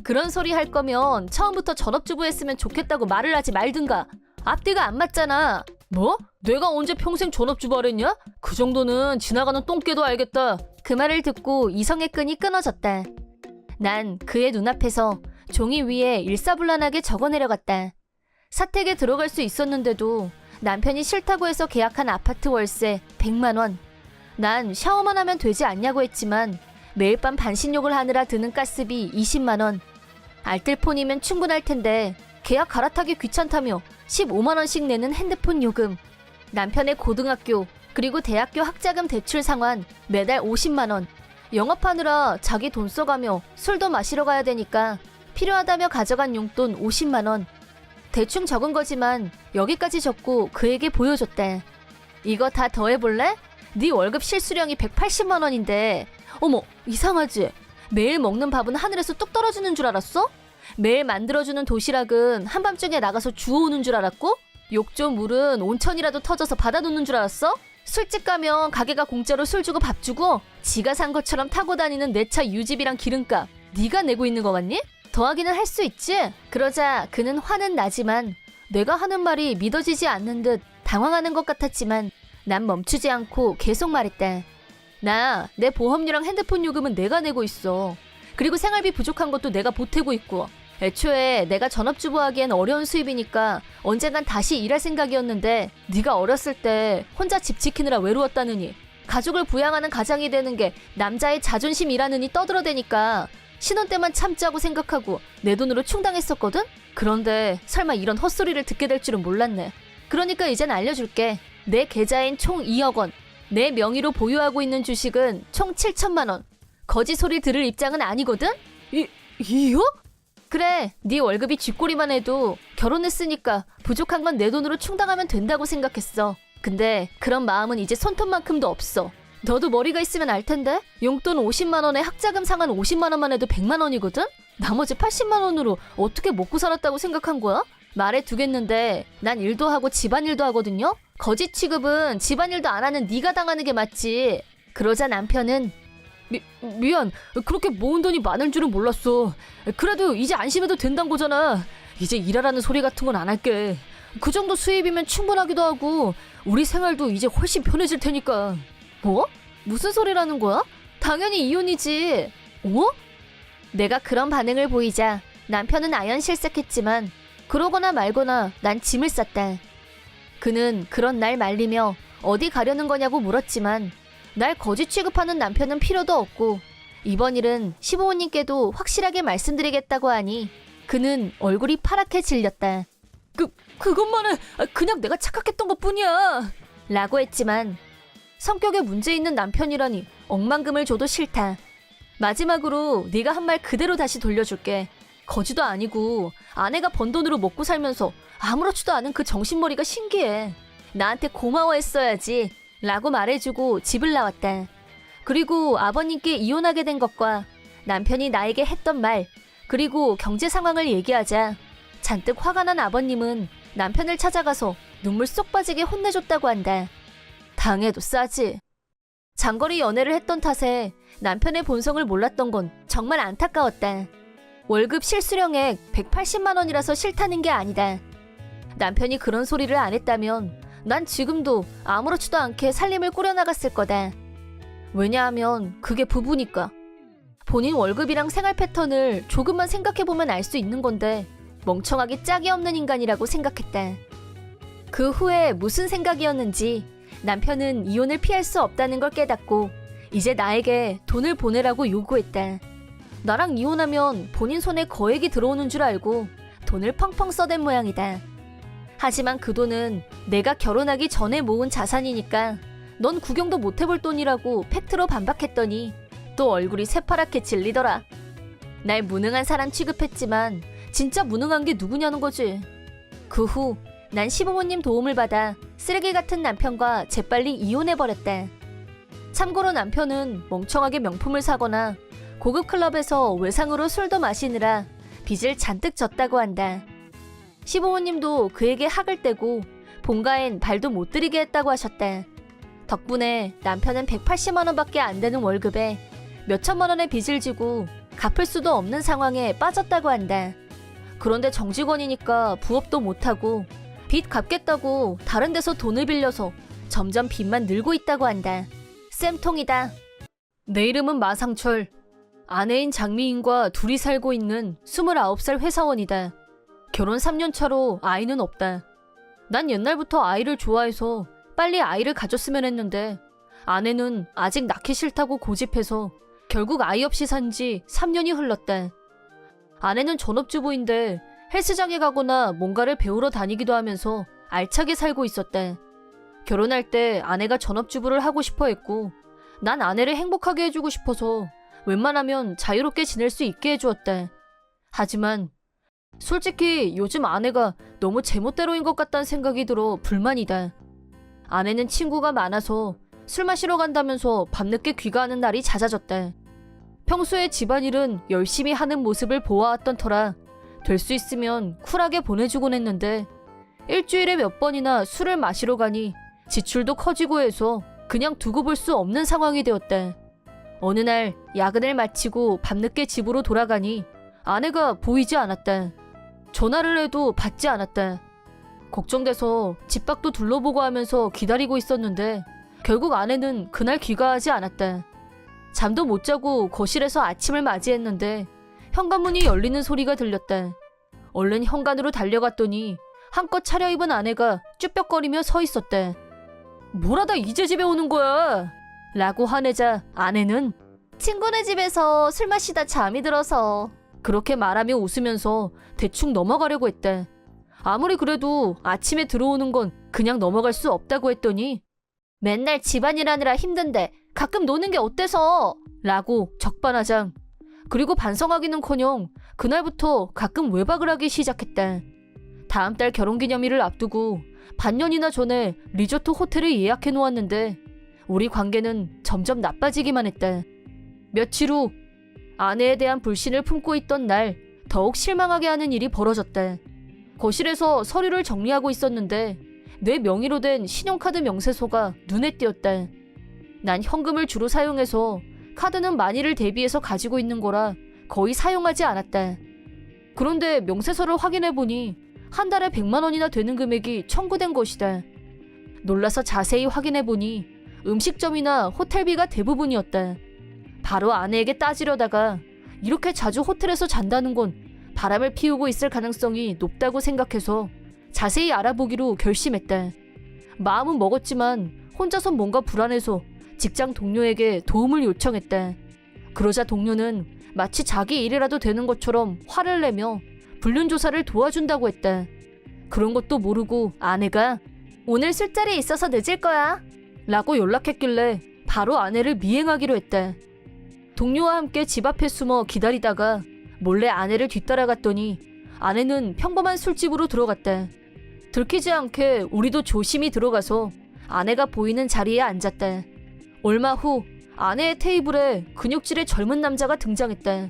그런 소리 할 거면 처음부터 전업주부 했으면 좋겠다고 말을 하지 말든가. 앞뒤가 안 맞잖아. 뭐? 내가 언제 평생 전업주부 하랬냐? 그 정도는 지나가는 똥개도 알겠다. 그 말을 듣고 이성의 끈이 끊어졌다. 난 그의 눈앞에서 종이 위에 일사불란하게 적어내려갔다. 사택에 들어갈 수 있었는데도 남편이 싫다고 해서 계약한 아파트 월세 100만 원. 난 샤워만 하면 되지 않냐고 했지만 매일 밤 반신욕을 하느라 드는 가스비 20만 원. 알뜰폰이면 충분할 텐데 계약 갈아타기 귀찮다며 15만 원씩 내는 핸드폰 요금. 남편의 고등학교 그리고 대학교 학자금 대출 상환 매달 50만 원. 영업하느라 자기 돈 써가며 술도 마시러 가야 되니까 필요하다며 가져간 용돈 50만 원. 대충 적은 거지만 여기까지 적고 그에게 보여줬대. 이거 다 더해볼래? 네 월급 실수령이 180만 원인데 어머 이상하지? 매일 먹는 밥은 하늘에서 뚝 떨어지는 줄 알았어? 매일 만들어주는 도시락은 한밤중에 나가서 주워오는 줄 알았고 욕조 물은 온천이라도 터져서 받아놓는 줄 알았어? 술집 가면 가게가 공짜로 술 주고 밥 주고 지가 산 것처럼 타고 다니는 내 차 유지비랑 기름값 네가 내고 있는 거 같니? 더하기는 할 수 있지? 그러자 그는 화는 나지만 내가 하는 말이 믿어지지 않는 듯 당황하는 것 같았지만 난 멈추지 않고 계속 말했다. 나 내 보험료랑 핸드폰 요금은 내가 내고 있어. 그리고 생활비 부족한 것도 내가 보태고 있고 애초에 내가 전업주부 하기엔 어려운 수입이니까 언젠간 다시 일할 생각이었는데 네가 어렸을 때 혼자 집 지키느라 외로웠다느니 가족을 부양하는 가장이 되는 게 남자의 자존심이라느니 떠들어대니까 신혼 때만 참자고 생각하고 내 돈으로 충당했었거든? 그런데 설마 이런 헛소리를 듣게 될 줄은 몰랐네. 그러니까 이젠 알려줄게. 내 계좌엔 총 2억 원. 내 명의로 보유하고 있는 주식은 총 7천만 원. 거짓 소리 들을 입장은 아니거든? 2억? 그래, 네 월급이 쥐꼬리만 해도 결혼했으니까 부족한 건 내 돈으로 충당하면 된다고 생각했어. 근데 그런 마음은 이제 손톱만큼도 없어. 너도 머리가 있으면 알 텐데 용돈 50만 원에 학자금 상환 50만 원만 해도 100만 원이거든? 나머지 80만 원으로 어떻게 먹고 살았다고 생각한 거야? 말해 두겠는데 난 일도 하고 집안일도 하거든요? 거짓 취급은 집안일도 안 하는 네가 당하는 게 맞지. 그러자 남편은 미안. 그렇게 모은 돈이 많은 줄은 몰랐어. 그래도 이제 안심해도 된다는 거잖아. 이제 일하라는 소리 같은 건 안 할게. 그 정도 수입이면 충분하기도 하고 우리 생활도 이제 훨씬 편해질 테니까. 뭐? 무슨 소리라는 거야? 당연히 이혼이지. 어? 내가 그런 반응을 보이자 남편은 아연실색했지만 그러거나 말거나 난 짐을 쌌다. 그는 그런 날 말리며 어디 가려는 거냐고 물었지만 날 거짓 취급하는 남편은 필요도 없고 이번 일은 시부모님께도 확실하게 말씀드리겠다고 하니 그는 얼굴이 파랗게 질렸다. 그것만은 그냥 내가 착각했던 것뿐이야. 라고 했지만 성격에 문제 있는 남편이라니 억만금을 줘도 싫다. 마지막으로 네가 한 말 그대로 다시 돌려줄게. 거지도 아니고 아내가 번 돈으로 먹고 살면서 아무렇지도 않은 그 정신머리가 신기해. 나한테 고마워했어야지. 라고 말해주고 집을 나왔다. 그리고 아버님께 이혼하게 된 것과 남편이 나에게 했던 말, 그리고 경제 상황을 얘기하자 잔뜩 화가 난 아버님은 남편을 찾아가서 눈물 쏙 빠지게 혼내줬다고 한다. 당해도 싸지. 장거리 연애를 했던 탓에 남편의 본성을 몰랐던 건 정말 안타까웠다. 월급 실수령액 180만 원이라서 싫다는 게 아니다. 남편이 그런 소리를 안 했다면 난 지금도 아무렇지도 않게 살림을 꾸려나갔을 거다. 왜냐하면 그게 부부니까. 본인 월급이랑 생활 패턴을 조금만 생각해보면 알 수 있는 건데 멍청하게 짝이 없는 인간이라고 생각했다. 그 후에 무슨 생각이었는지 남편은 이혼을 피할 수 없다는 걸 깨닫고 이제 나에게 돈을 보내라고 요구했다. 나랑 이혼하면 본인 손에 거액이 들어오는 줄 알고 돈을 펑펑 써댄 모양이다. 하지만 그 돈은 내가 결혼하기 전에 모은 자산이니까 넌 구경도 못 해볼 돈이라고 팩트로 반박했더니 또 얼굴이 새파랗게 질리더라. 날 무능한 사람 취급했지만 진짜 무능한 게 누구냐는 거지. 그 후 난 시부모님 도움을 받아 쓰레기 같은 남편과 재빨리 이혼해버렸다. 참고로 남편은 멍청하게 명품을 사거나 고급 클럽에서 외상으로 술도 마시느라 빚을 잔뜩 졌다고 한다. 시부모님도 그에게 학을 떼고 본가엔 발도 못 들이게 했다고 하셨다. 덕분에 남편은 180만 원밖에 안 되는 월급에 몇천만 원의 빚을 지고 갚을 수도 없는 상황에 빠졌다고 한다. 그런데 정직원이니까 부업도 못하고 빚 갚겠다고 다른 데서 돈을 빌려서 점점 빚만 늘고 있다고 한다. 쌤통이다. 내 이름은 마상철. 아내인 장미인과 둘이 살고 있는 29살 회사원이다. 결혼 3년 차로 아이는 없다. 난 옛날부터 아이를 좋아해서 빨리 아이를 가졌으면 했는데 아내는 아직 낳기 싫다고 고집해서 결국 아이 없이 산 지 3년이 흘렀다. 아내는 전업주부인데 헬스장에 가거나 뭔가를 배우러 다니기도 하면서 알차게 살고 있었다. 결혼할 때 아내가 전업주부를 하고 싶어 했고 난 아내를 행복하게 해주고 싶어서 웬만하면 자유롭게 지낼 수 있게 해주었다. 하지만 솔직히 요즘 아내가 너무 제멋대로인 것 같다는 생각이 들어 불만이다. 아내는 친구가 많아서 술 마시러 간다면서 밤늦게 귀가하는 날이 잦아졌다. 평소에 집안일은 열심히 하는 모습을 보아왔던 터라 될 수 있으면 쿨하게 보내주곤 했는데 일주일에 몇 번이나 술을 마시러 가니 지출도 커지고 해서 그냥 두고 볼 수 없는 상황이 되었다. 어느 날 야근을 마치고 밤늦게 집으로 돌아가니 아내가 보이지 않았다. 전화를 해도 받지 않았다. 걱정돼서 집 밖도 둘러보고 하면서 기다리고 있었는데 결국 아내는 그날 귀가하지 않았다. 잠도 못 자고 거실에서 아침을 맞이했는데 현관문이 열리는 소리가 들렸다. 얼른 현관으로 달려갔더니 한껏 차려입은 아내가 쭈뼛거리며 서 있었다. 뭐라다 이제 집에 오는 거야? 라고 화내자 아내는 친구네 집에서 술 마시다 잠이 들어서 그렇게 말하며 웃으면서 대충 넘어가려고 했다. 아무리 그래도 아침에 들어오는 건 그냥 넘어갈 수 없다고 했더니 맨날 집안일 하느라 힘든데 가끔 노는 게 어때서? 라고 적반하장. 그리고 반성하기는커녕 그날부터 가끔 외박을 하기 시작했다. 다음 달 결혼기념일을 앞두고 반년이나 전에 리조트 호텔을 예약해 놓았는데 우리 관계는 점점 나빠지기만 했다. 며칠 후 아내에 대한 불신을 품고 있던 날 더욱 실망하게 하는 일이 벌어졌다. 거실에서 서류를 정리하고 있었는데 내 명의로 된 신용카드 명세서가 눈에 띄었다. 난 현금을 주로 사용해서 카드는 만일을 대비해서 가지고 있는 거라 거의 사용하지 않았다. 그런데 명세서를 확인해보니 한 달에 100만 원이나 되는 금액이 청구된 것이다. 놀라서 자세히 확인해보니 음식점이나 호텔비가 대부분이었다. 바로 아내에게 따지려다가 이렇게 자주 호텔에서 잔다는 건 바람을 피우고 있을 가능성이 높다고 생각해서 자세히 알아보기로 결심했다. 마음은 먹었지만 혼자선 뭔가 불안해서 직장 동료에게 도움을 요청했다. 그러자 동료는 마치 자기 일이라도 되는 것처럼 화를 내며 불륜 조사를 도와준다고 했다. 그런 것도 모르고 아내가 오늘 술자리에 있어서 늦을 거야 라고 연락했길래 바로 아내를 미행하기로 했다. 동료와 함께 집 앞에 숨어 기다리다가 몰래 아내를 뒤따라갔더니 아내는 평범한 술집으로 들어갔다. 들키지 않게 우리도 조심히 들어가서 아내가 보이는 자리에 앉았다. 얼마 후 아내의 테이블에 근육질의 젊은 남자가 등장했다.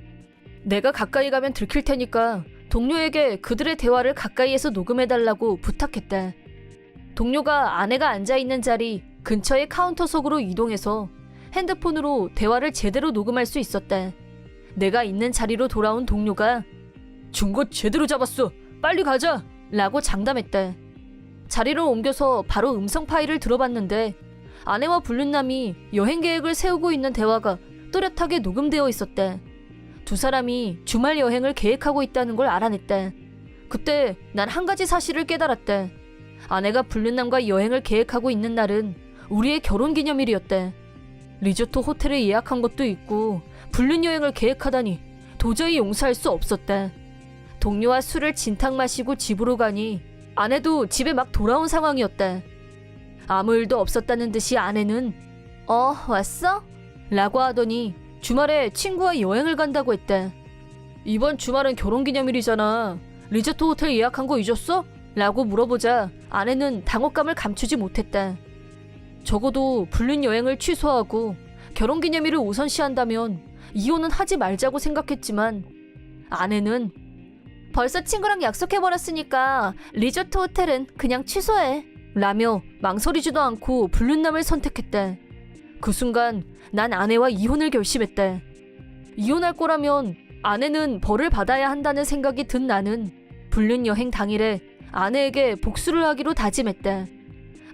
내가 가까이 가면 들킬 테니까 동료에게 그들의 대화를 가까이에서 녹음해달라고 부탁했다. 동료가 아내가 앉아있는 자리 근처의 카운터 속으로 이동해서 핸드폰으로 대화를 제대로 녹음할 수 있었다. 내가 있는 자리로 돌아온 동료가 준 거 제대로 잡았어. 빨리 가자. 라고 장담했다. 자리를 옮겨서 바로 음성 파일을 들어봤는데 아내와 불륜남이 여행 계획을 세우고 있는 대화가 또렷하게 녹음되어 있었다. 두 사람이 주말 여행을 계획하고 있다는 걸 알아냈다. 그때 난 한 가지 사실을 깨달았다. 아내가 불륜남과 여행을 계획하고 있는 날은 우리의 결혼기념일이었다. 리조트 호텔을 예약한 것도 있고 불륜 여행을 계획하다니 도저히 용서할 수 없었다. 동료와 술을 진탕 마시고 집으로 가니 아내도 집에 막 돌아온 상황이었다. 아무 일도 없었다는 듯이 아내는 왔어? 라고 하더니 주말에 친구와 여행을 간다고 했다. 이번 주말은 결혼기념일이잖아. 리조트 호텔 예약한 거 잊었어? 라고 물어보자 아내는 당혹감을 감추지 못했다. 적어도 불륜 여행을 취소하고 결혼기념일을 우선시한다면 이혼은 하지 말자고 생각했지만 아내는 벌써 친구랑 약속해버렸으니까 리조트 호텔은 그냥 취소해 라며 망설이지도 않고 불륜남을 선택했다. 그 순간 난 아내와 이혼을 결심했다. 이혼할 거라면 아내는 벌을 받아야 한다는 생각이 든 나는 불륜 여행 당일에 아내에게 복수를 하기로 다짐했다.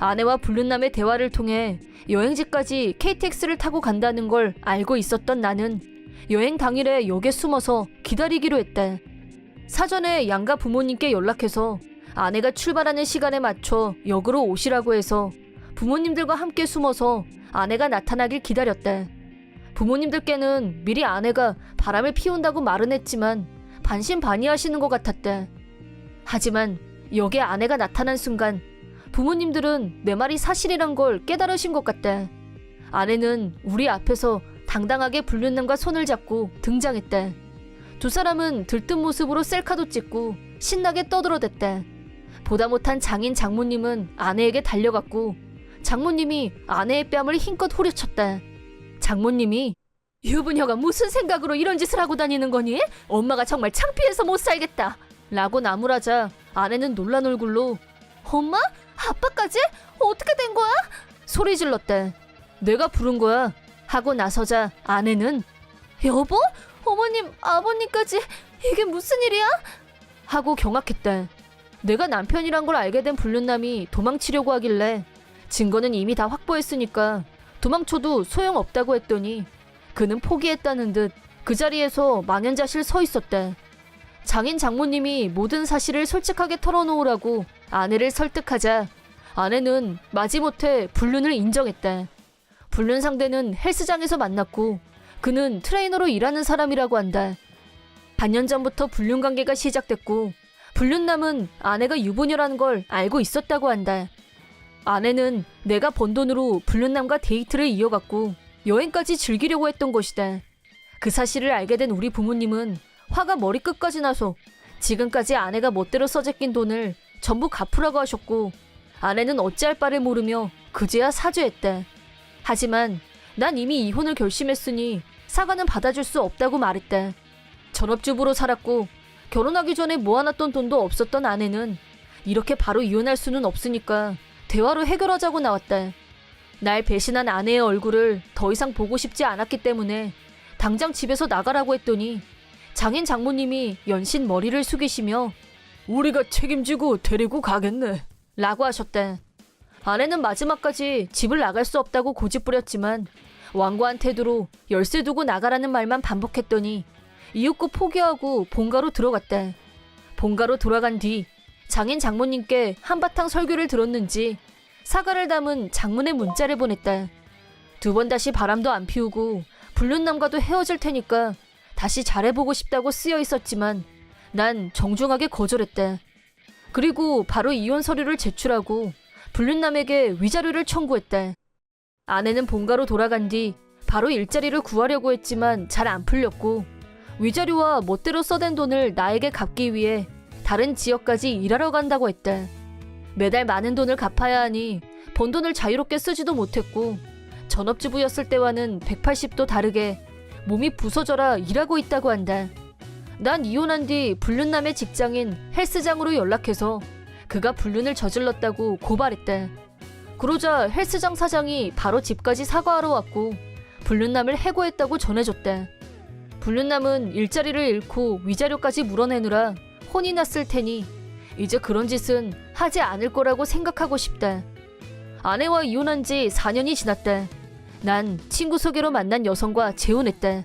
아내와 불륜남의 대화를 통해 여행지까지 KTX를 타고 간다는 걸 알고 있었던 나는 여행 당일에 역에 숨어서 기다리기로 했다. 사전에 양가 부모님께 연락해서 아내가 출발하는 시간에 맞춰 역으로 오시라고 해서 부모님들과 함께 숨어서 아내가 나타나길 기다렸다. 부모님들께는 미리 아내가 바람을 피운다고 말은 했지만 반신반의하시는 것 같았다. 하지만 역에 아내가 나타난 순간 부모님들은 내 말이 사실이란 걸 깨달으신 것 같다. 아내는 우리 앞에서 당당하게 불륜남과 손을 잡고 등장했다. 두 사람은 들뜬 모습으로 셀카도 찍고 신나게 떠들어댔다. 보다 못한 장인 장모님은 아내에게 달려갔고 장모님이 아내의 뺨을 힘껏 후려쳤다. 장모님이 유부녀가 무슨 생각으로 이런 짓을 하고 다니는 거니? 엄마가 정말 창피해서 못 살겠다. 라고 나무라자 아내는 놀란 얼굴로 엄마? 아빠까지? 어떻게 된 거야? 소리 질렀다. 내가 부른 거야. 하고 나서자 아내는 여보? 어머님, 아버님까지 이게 무슨 일이야? 하고 경악했다. 내가 남편이란 걸 알게 된 불륜남이 도망치려고 하길래 증거는 이미 다 확보했으니까 도망쳐도 소용없다고 했더니 그는 포기했다는 듯 그 자리에서 망연자실 서 있었다. 장인 장모님이 모든 사실을 솔직하게 털어놓으라고 아내를 설득하자 아내는 마지못해 불륜을 인정했다. 불륜 상대는 헬스장에서 만났고 그는 트레이너로 일하는 사람이라고 한다. 반년 전부터 불륜 관계가 시작됐고 불륜남은 아내가 유부녀라는 걸 알고 있었다고 한다. 아내는 내가 번 돈으로 불륜남과 데이트를 이어갔고 여행까지 즐기려고 했던 것이다. 그 사실을 알게 된 우리 부모님은 화가 머리끝까지 나서 지금까지 아내가 멋대로 써제낀 돈을 전부 갚으라고 하셨고 아내는 어찌할 바를 모르며 그제야 사죄했다. 하지만 난 이미 이혼을 결심했으니 사과는 받아줄 수 없다고 말했다. 전업주부로 살았고 결혼하기 전에 모아놨던 돈도 없었던 아내는 이렇게 바로 이혼할 수는 없으니까 대화로 해결하자고 나왔다. 날 배신한 아내의 얼굴을 더 이상 보고 싶지 않았기 때문에 당장 집에서 나가라고 했더니 장인 장모님이 연신 머리를 숙이시며 우리가 책임지고 데리고 가겠네 라고 하셨다. 아내는 마지막까지 집을 나갈 수 없다고 고집부렸지만 완고한 태도로 열쇠 두고 나가라는 말만 반복했더니 이윽고 포기하고 본가로 들어갔다. 본가로 돌아간 뒤 장인 장모님께 한바탕 설교를 들었는지 사과를 담은 장문의 문자를 보냈다. 두 번 다시 바람도 안 피우고 불륜남과도 헤어질 테니까 다시 잘해보고 싶다고 쓰여 있었지만 난 정중하게 거절했다. 그리고 바로 이혼 서류를 제출하고 불륜남에게 위자료를 청구했다. 아내는 본가로 돌아간 뒤 바로 일자리를 구하려고 했지만 잘 안 풀렸고 위자료와 멋대로 써댄 돈을 나에게 갚기 위해 다른 지역까지 일하러 간다고 했다. 매달 많은 돈을 갚아야 하니 번 돈을 자유롭게 쓰지도 못했고 전업주부였을 때와는 180도 다르게 몸이 부서져라 일하고 있다고 한다. 난 이혼한 뒤 불륜남의 직장인 헬스장으로 연락해서 그가 불륜을 저질렀다고 고발했다. 그러자 헬스장 사장이 바로 집까지 사과하러 왔고 불륜남을 해고했다고 전해줬다. 불륜남은 일자리를 잃고 위자료까지 물어내느라 혼이 났을 테니 이제 그런 짓은 하지 않을 거라고 생각하고 싶다. 아내와 이혼한 지 4년이 지났다. 난 친구 소개로 만난 여성과 재혼했다.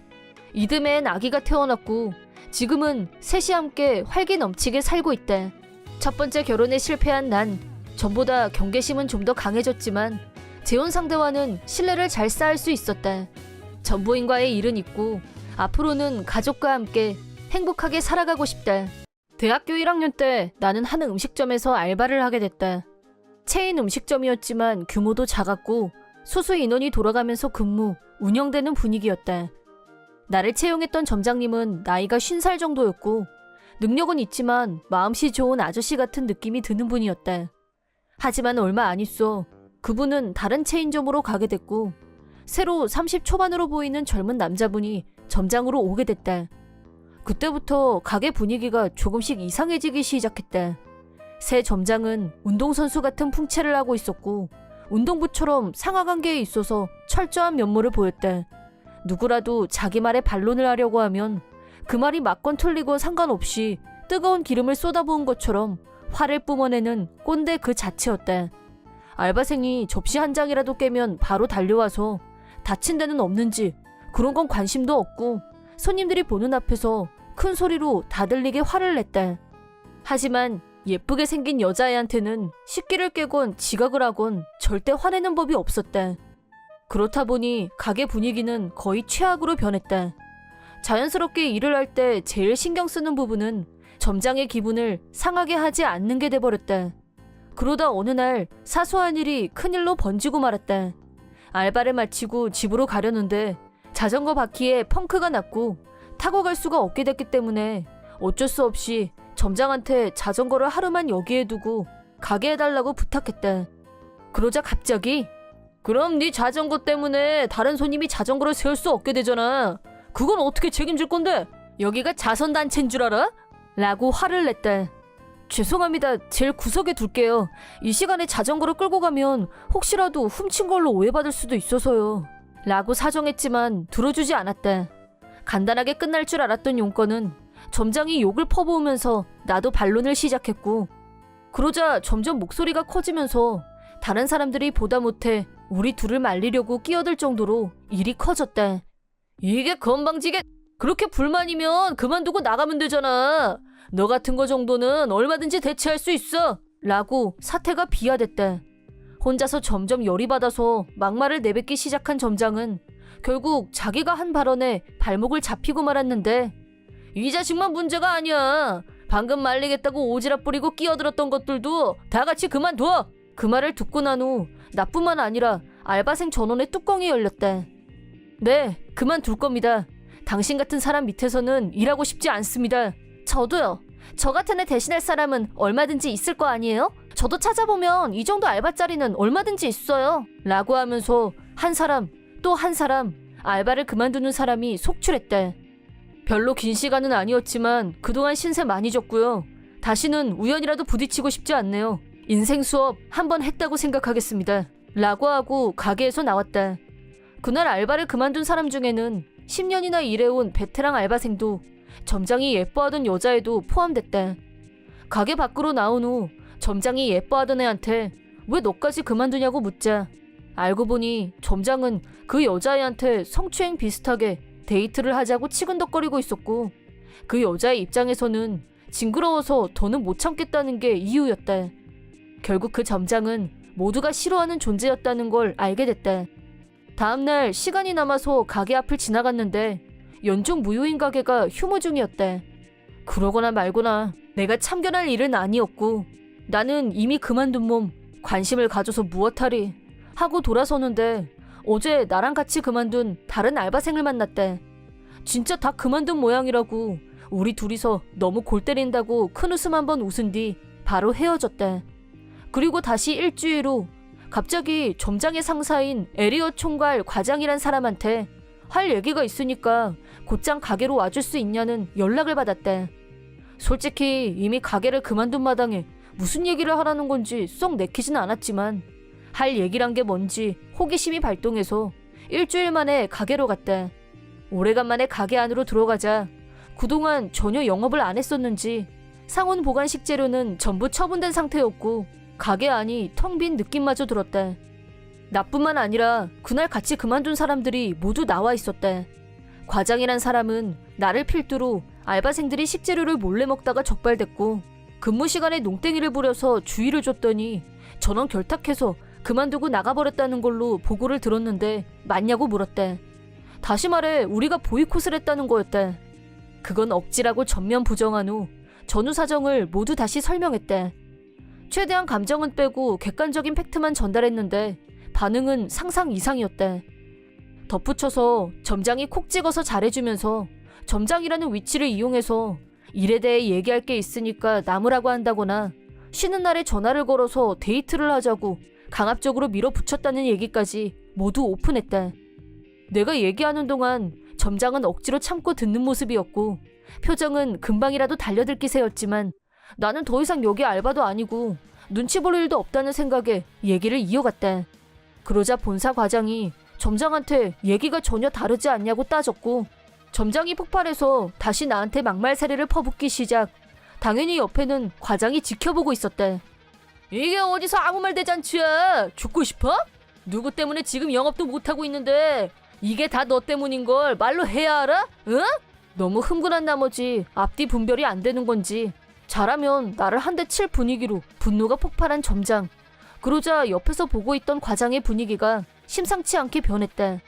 이듬해엔 아기가 태어났고 지금은 셋이 함께 활기 넘치게 살고 있다. 첫 번째 결혼에 실패한 난 전보다 경계심은 좀 더 강해졌지만 재혼 상대와는 신뢰를 잘 쌓을 수 있었다. 전부인과의 일은 있고 앞으로는 가족과 함께 행복하게 살아가고 싶다. 대학교 1학년 때 나는 한 음식점에서 알바를 하게 됐다. 체인 음식점이었지만 규모도 작았고 소수 인원이 돌아가면서 근무, 운영되는 분위기였다. 나를 채용했던 점장님은 나이가 50살 정도였고 능력은 있지만 마음씨 좋은 아저씨 같은 느낌이 드는 분이었다. 하지만 얼마 안 있어 그분은 다른 체인점으로 가게 됐고 새로 30 초반으로 보이는 젊은 남자분이 점장으로 오게 됐다. 그때부터 가게 분위기가 조금씩 이상해지기 시작했다. 새 점장은 운동선수 같은 풍채를 하고 있었고 운동부처럼 상하관계에 있어서 철저한 면모를 보였다. 누구라도 자기 말에 반론을 하려고 하면 그 말이 맞건 틀리건 상관없이 뜨거운 기름을 쏟아부은 것처럼 화를 뿜어내는 꼰대 그 자체였다. 알바생이 접시 한 장이라도 깨면 바로 달려와서 다친 데는 없는지 그런 건 관심도 없고 손님들이 보는 앞에서 큰 소리로 다 들리게 화를 냈다. 하지만 예쁘게 생긴 여자애한테는 식기를 깨건 지각을 하건 절대 화내는 법이 없었다. 그렇다 보니 가게 분위기는 거의 최악으로 변했다. 자연스럽게 일을 할 때 제일 신경 쓰는 부분은 점장의 기분을 상하게 하지 않는 게 돼버렸다. 그러다 어느 날 사소한 일이 큰일로 번지고 말았다. 알바를 마치고 집으로 가려는데 자전거 바퀴에 펑크가 났고 타고 갈 수가 없게 됐기 때문에 어쩔 수 없이 점장한테 자전거를 하루만 여기에 두고 가게 해달라고 부탁했다. 그러자 갑자기 그럼 네 자전거 때문에 다른 손님이 자전거를 세울 수 없게 되잖아. 그건 어떻게 책임질 건데? 여기가 자선단체인 줄 알아? 라고 화를 냈다. 죄송합니다. 제일 구석에 둘게요. 이 시간에 자전거를 끌고 가면 혹시라도 훔친 걸로 오해받을 수도 있어서요. 라고 사정했지만 들어주지 않았다. 간단하게 끝날 줄 알았던 용건은 점장이 욕을 퍼부으면서 나도 반론을 시작했고 그러자 점점 목소리가 커지면서 다른 사람들이 보다 못해 우리 둘을 말리려고 끼어들 정도로 일이 커졌다. 이게 건방지게 그렇게 불만이면 그만두고 나가면 되잖아. 너 같은 거 정도는 얼마든지 대체할 수 있어. 라고 사태가 비화됐다. 혼자서 점점 열이 받아서 막말을 내뱉기 시작한 점장은 결국 자기가 한 발언에 발목을 잡히고 말았는데 이 자식만 문제가 아니야. 방금 말리겠다고 오지랖 부리고 끼어들었던 것들도 다 같이 그만둬. 그 말을 듣고 난 후 나뿐만 아니라 알바생 전원의 뚜껑이 열렸다. 네, 그만둘 겁니다. 당신 같은 사람 밑에서는 일하고 싶지 않습니다. 저도요. 저 같은 애 대신할 사람은 얼마든지 있을 거 아니에요? 저도 찾아보면 이 정도 알바짜리는 얼마든지 있어요. 라고 하면서 한 사람 또 한 사람 알바를 그만두는 사람이 속출했다. 별로 긴 시간은 아니었지만 그동안 신세 많이 졌고요. 다시는 우연이라도 부딪히고 싶지 않네요. 인생 수업 한번 했다고 생각하겠습니다. 라고 하고 가게에서 나왔다. 그날 알바를 그만둔 사람 중에는 10년이나 일해온 베테랑 알바생도 점장이 예뻐하던 여자애도 포함됐다. 가게 밖으로 나온 후 점장이 예뻐하던 애한테 왜 너까지 그만두냐고 묻자 알고 보니 점장은 그 여자애한테 성추행 비슷하게 데이트를 하자고 치근덕거리고 있었고 그 여자의 입장에서는 징그러워서 더는 못 참겠다는 게 이유였다. 결국 그 점장은 모두가 싫어하는 존재였다는 걸 알게 됐다. 다음날 시간이 남아서 가게 앞을 지나갔는데 연중 무효인 가게가 휴무 중이었다. 그러거나 말거나 내가 참견할 일은 아니었고 나는 이미 그만둔 몸 관심을 가져서 무엇하리 하고 돌아서는데 어제 나랑 같이 그만둔 다른 알바생을 만났다. 진짜 다 그만둔 모양이라고 우리 둘이서 너무 골 때린다고 큰 웃음 한번 웃은 뒤 바로 헤어졌다. 그리고 다시 일주일 후 갑자기 점장의 상사인 에리어 총괄 과장이란 사람한테 할 얘기가 있으니까 곧장 가게로 와줄 수 있냐는 연락을 받았대. 솔직히 이미 가게를 그만둔 마당에 무슨 얘기를 하라는 건지 썩 내키진 않았지만 할 얘기란 게 뭔지 호기심이 발동해서 일주일 만에 가게로 갔대. 오래간만에 가게 안으로 들어가자 그동안 전혀 영업을 안 했었는지 상온 보관 식재료는 전부 처분된 상태였고 가게 안이 텅 빈 느낌마저 들었대. 나뿐만 아니라 그날 같이 그만둔 사람들이 모두 나와 있었대. 과장이란 사람은 나를 필두로 알바생들이 식재료를 몰래 먹다가 적발됐고 근무 시간에 농땡이를 부려서 주의를 줬더니 전원 결탁해서 그만두고 나가버렸다는 걸로 보고를 들었는데 맞냐고 물었대. 다시 말해 우리가 보이콧을 했다는 거였대. 그건 억지라고 전면 부정한 후 전후 사정을 모두 다시 설명했대. 최대한 감정은 빼고 객관적인 팩트만 전달했는데 반응은 상상 이상이었대. 덧붙여서 점장이 콕 찍어서 잘해주면서 점장이라는 위치를 이용해서 일에 대해 얘기할 게 있으니까 남으라고 한다거나 쉬는 날에 전화를 걸어서 데이트를 하자고 강압적으로 밀어붙였다는 얘기까지 모두 오픈했대. 내가 얘기하는 동안 점장은 억지로 참고 듣는 모습이었고 표정은 금방이라도 달려들 기세였지만 나는 더 이상 여기 알바도 아니고 눈치 볼 일도 없다는 생각에 얘기를 이어갔대. 그러자 본사 과장이 점장한테 얘기가 전혀 다르지 않냐고 따졌고 점장이 폭발해서 다시 나한테 막말 세례를 퍼붓기 시작. 당연히 옆에는 과장이 지켜보고 있었대. 이게 어디서 아무 말 대잔치야. 죽고 싶어? 누구 때문에 지금 영업도 못하고 있는데 이게 다 너 때문인 걸 말로 해야 알아? 응? 너무 흥분한 나머지 앞뒤 분별이 안 되는 건지 잘하면 나를 한 대 칠 분위기로 분노가 폭발한 점장. 그러자 옆에서 보고 있던 과장의 분위기가 심상치 않게 변했대.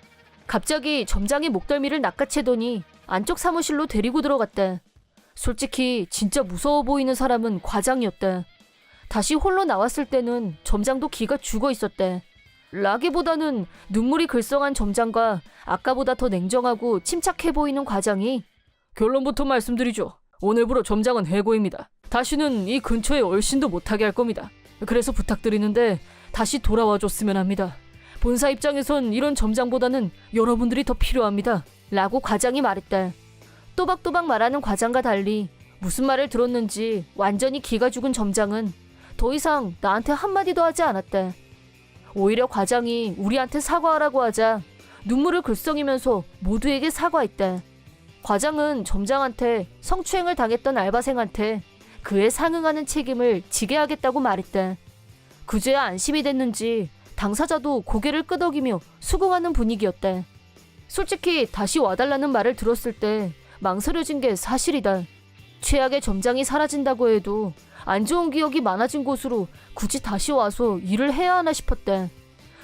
갑자기 점장의 목덜미를 낚아채더니 안쪽 사무실로 데리고 들어갔대. 솔직히 진짜 무서워 보이는 사람은 과장이었대. 다시 홀로 나왔을 때는 점장도 기가 죽어 있었대. 라기보다는 눈물이 글썽한 점장과 아까보다 더 냉정하고 침착해 보이는 과장이 결론부터 말씀드리죠. 오늘부로 점장은 해고입니다. 다시는 이 근처에 얼씬도 못하게 할 겁니다. 그래서 부탁드리는데 다시 돌아와 줬으면 합니다. 본사 입장에선 이런 점장보다는 여러분들이 더 필요합니다. 라고 과장이 말했대. 또박또박 말하는 과장과 달리 무슨 말을 들었는지 완전히 기가 죽은 점장은 더 이상 나한테 한마디도 하지 않았대. 오히려 과장이 우리한테 사과하라고 하자 눈물을 글썽이면서 모두에게 사과했대. 과장은 점장한테 성추행을 당했던 알바생한테 그에 상응하는 책임을 지게 하겠다고 말했대. 그제야 안심이 됐는지 당사자도 고개를 끄덕이며 수긍하는 분위기였대. 솔직히 다시 와달라는 말을 들었을 때 망설여진 게 사실이다. 최악의 점장이 사라진다고 해도 안 좋은 기억이 많아진 곳으로 굳이 다시 와서 일을 해야 하나 싶었대.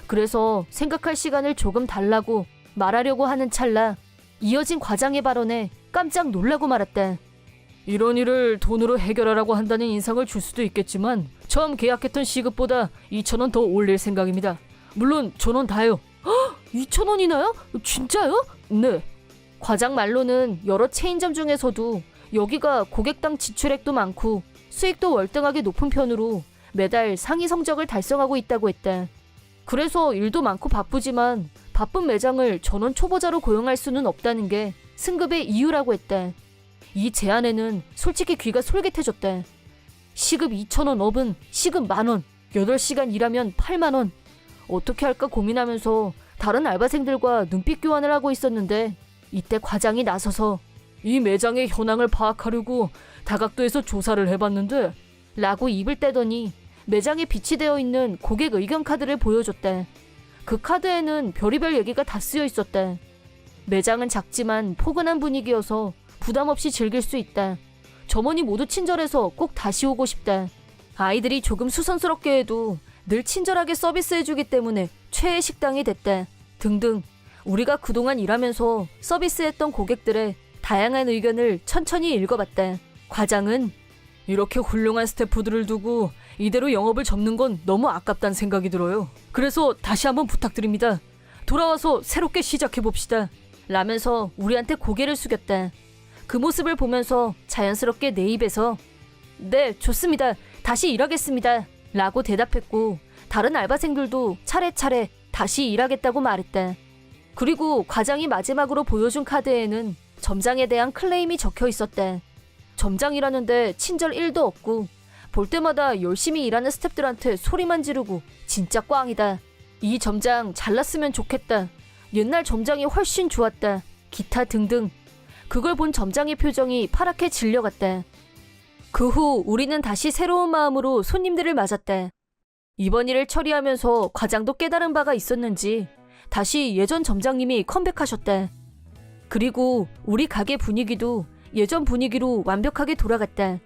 그래서 생각할 시간을 조금 달라고 말하려고 하는 찰나 이어진 과장의 발언에 깜짝 놀라고 말았대. 이런 일을 돈으로 해결하라고 한다는 인상을 줄 수도 있겠지만 처음 계약했던 시급보다 2,000원 더 올릴 생각입니다. 물론 전원 다요. 2,000원이나요? 진짜요? 네. 과장 말로는 여러 체인점 중에서도 여기가 고객당 지출액도 많고 수익도 월등하게 높은 편으로 매달 상위 성적을 달성하고 있다고 했대. 그래서 일도 많고 바쁘지만 바쁜 매장을 전원 초보자로 고용할 수는 없다는 게 승급의 이유라고 했대. 이 제안에는 솔직히 귀가 솔깃해졌대. 시급 2,000원 업은 시급 10,000원, 8시간 일하면 80,000원. 어떻게 할까 고민하면서 다른 알바생들과 눈빛 교환을 하고 있었는데 이때 과장이 나서서 이 매장의 현황을 파악하려고 다각도에서 조사를 해봤는데 라고 입을 떼더니 매장에 비치되어 있는 고객 의견 카드를 보여줬대. 그 카드에는 별의별 얘기가 다 쓰여 있었대. 매장은 작지만 포근한 분위기여서 부담 없이 즐길 수 있다. 점원이 모두 친절해서 꼭 다시 오고 싶다. 아이들이 조금 수선스럽게 해도 늘 친절하게 서비스해주기 때문에 최애 식당이 됐다. 등등. 우리가 그동안 일하면서 서비스했던 고객들의 다양한 의견을 천천히 읽어봤다. 과장은 이렇게 훌륭한 스태프들을 두고 이대로 영업을 접는 건 너무 아깝다는 생각이 들어요. 그래서 다시 한번 부탁드립니다. 돌아와서 새롭게 시작해봅시다. 라면서 우리한테 고개를 숙였다. 그 모습을 보면서 자연스럽게 내 입에서 네, 좋습니다. 다시 일하겠습니다. 라고 대답했고 다른 알바생들도 차례차례 다시 일하겠다고 말했다. 그리고 과장이 마지막으로 보여준 카드에는 점장에 대한 클레임이 적혀 있었다. 점장이라는데 친절 1도 없고 볼 때마다 열심히 일하는 스태프들한테 소리만 지르고 진짜 꽝이다. 이 점장 잘났으면 좋겠다. 옛날 점장이 훨씬 좋았다. 기타 등등. 그걸 본 점장의 표정이 파랗게 질려갔다. 그 후 우리는 다시 새로운 마음으로 손님들을 맞았다. 이번 일을 처리하면서 과장도 깨달은 바가 있었는지 다시 예전 점장님이 컴백하셨다. 그리고 우리 가게 분위기도 예전 분위기로 완벽하게 돌아갔다.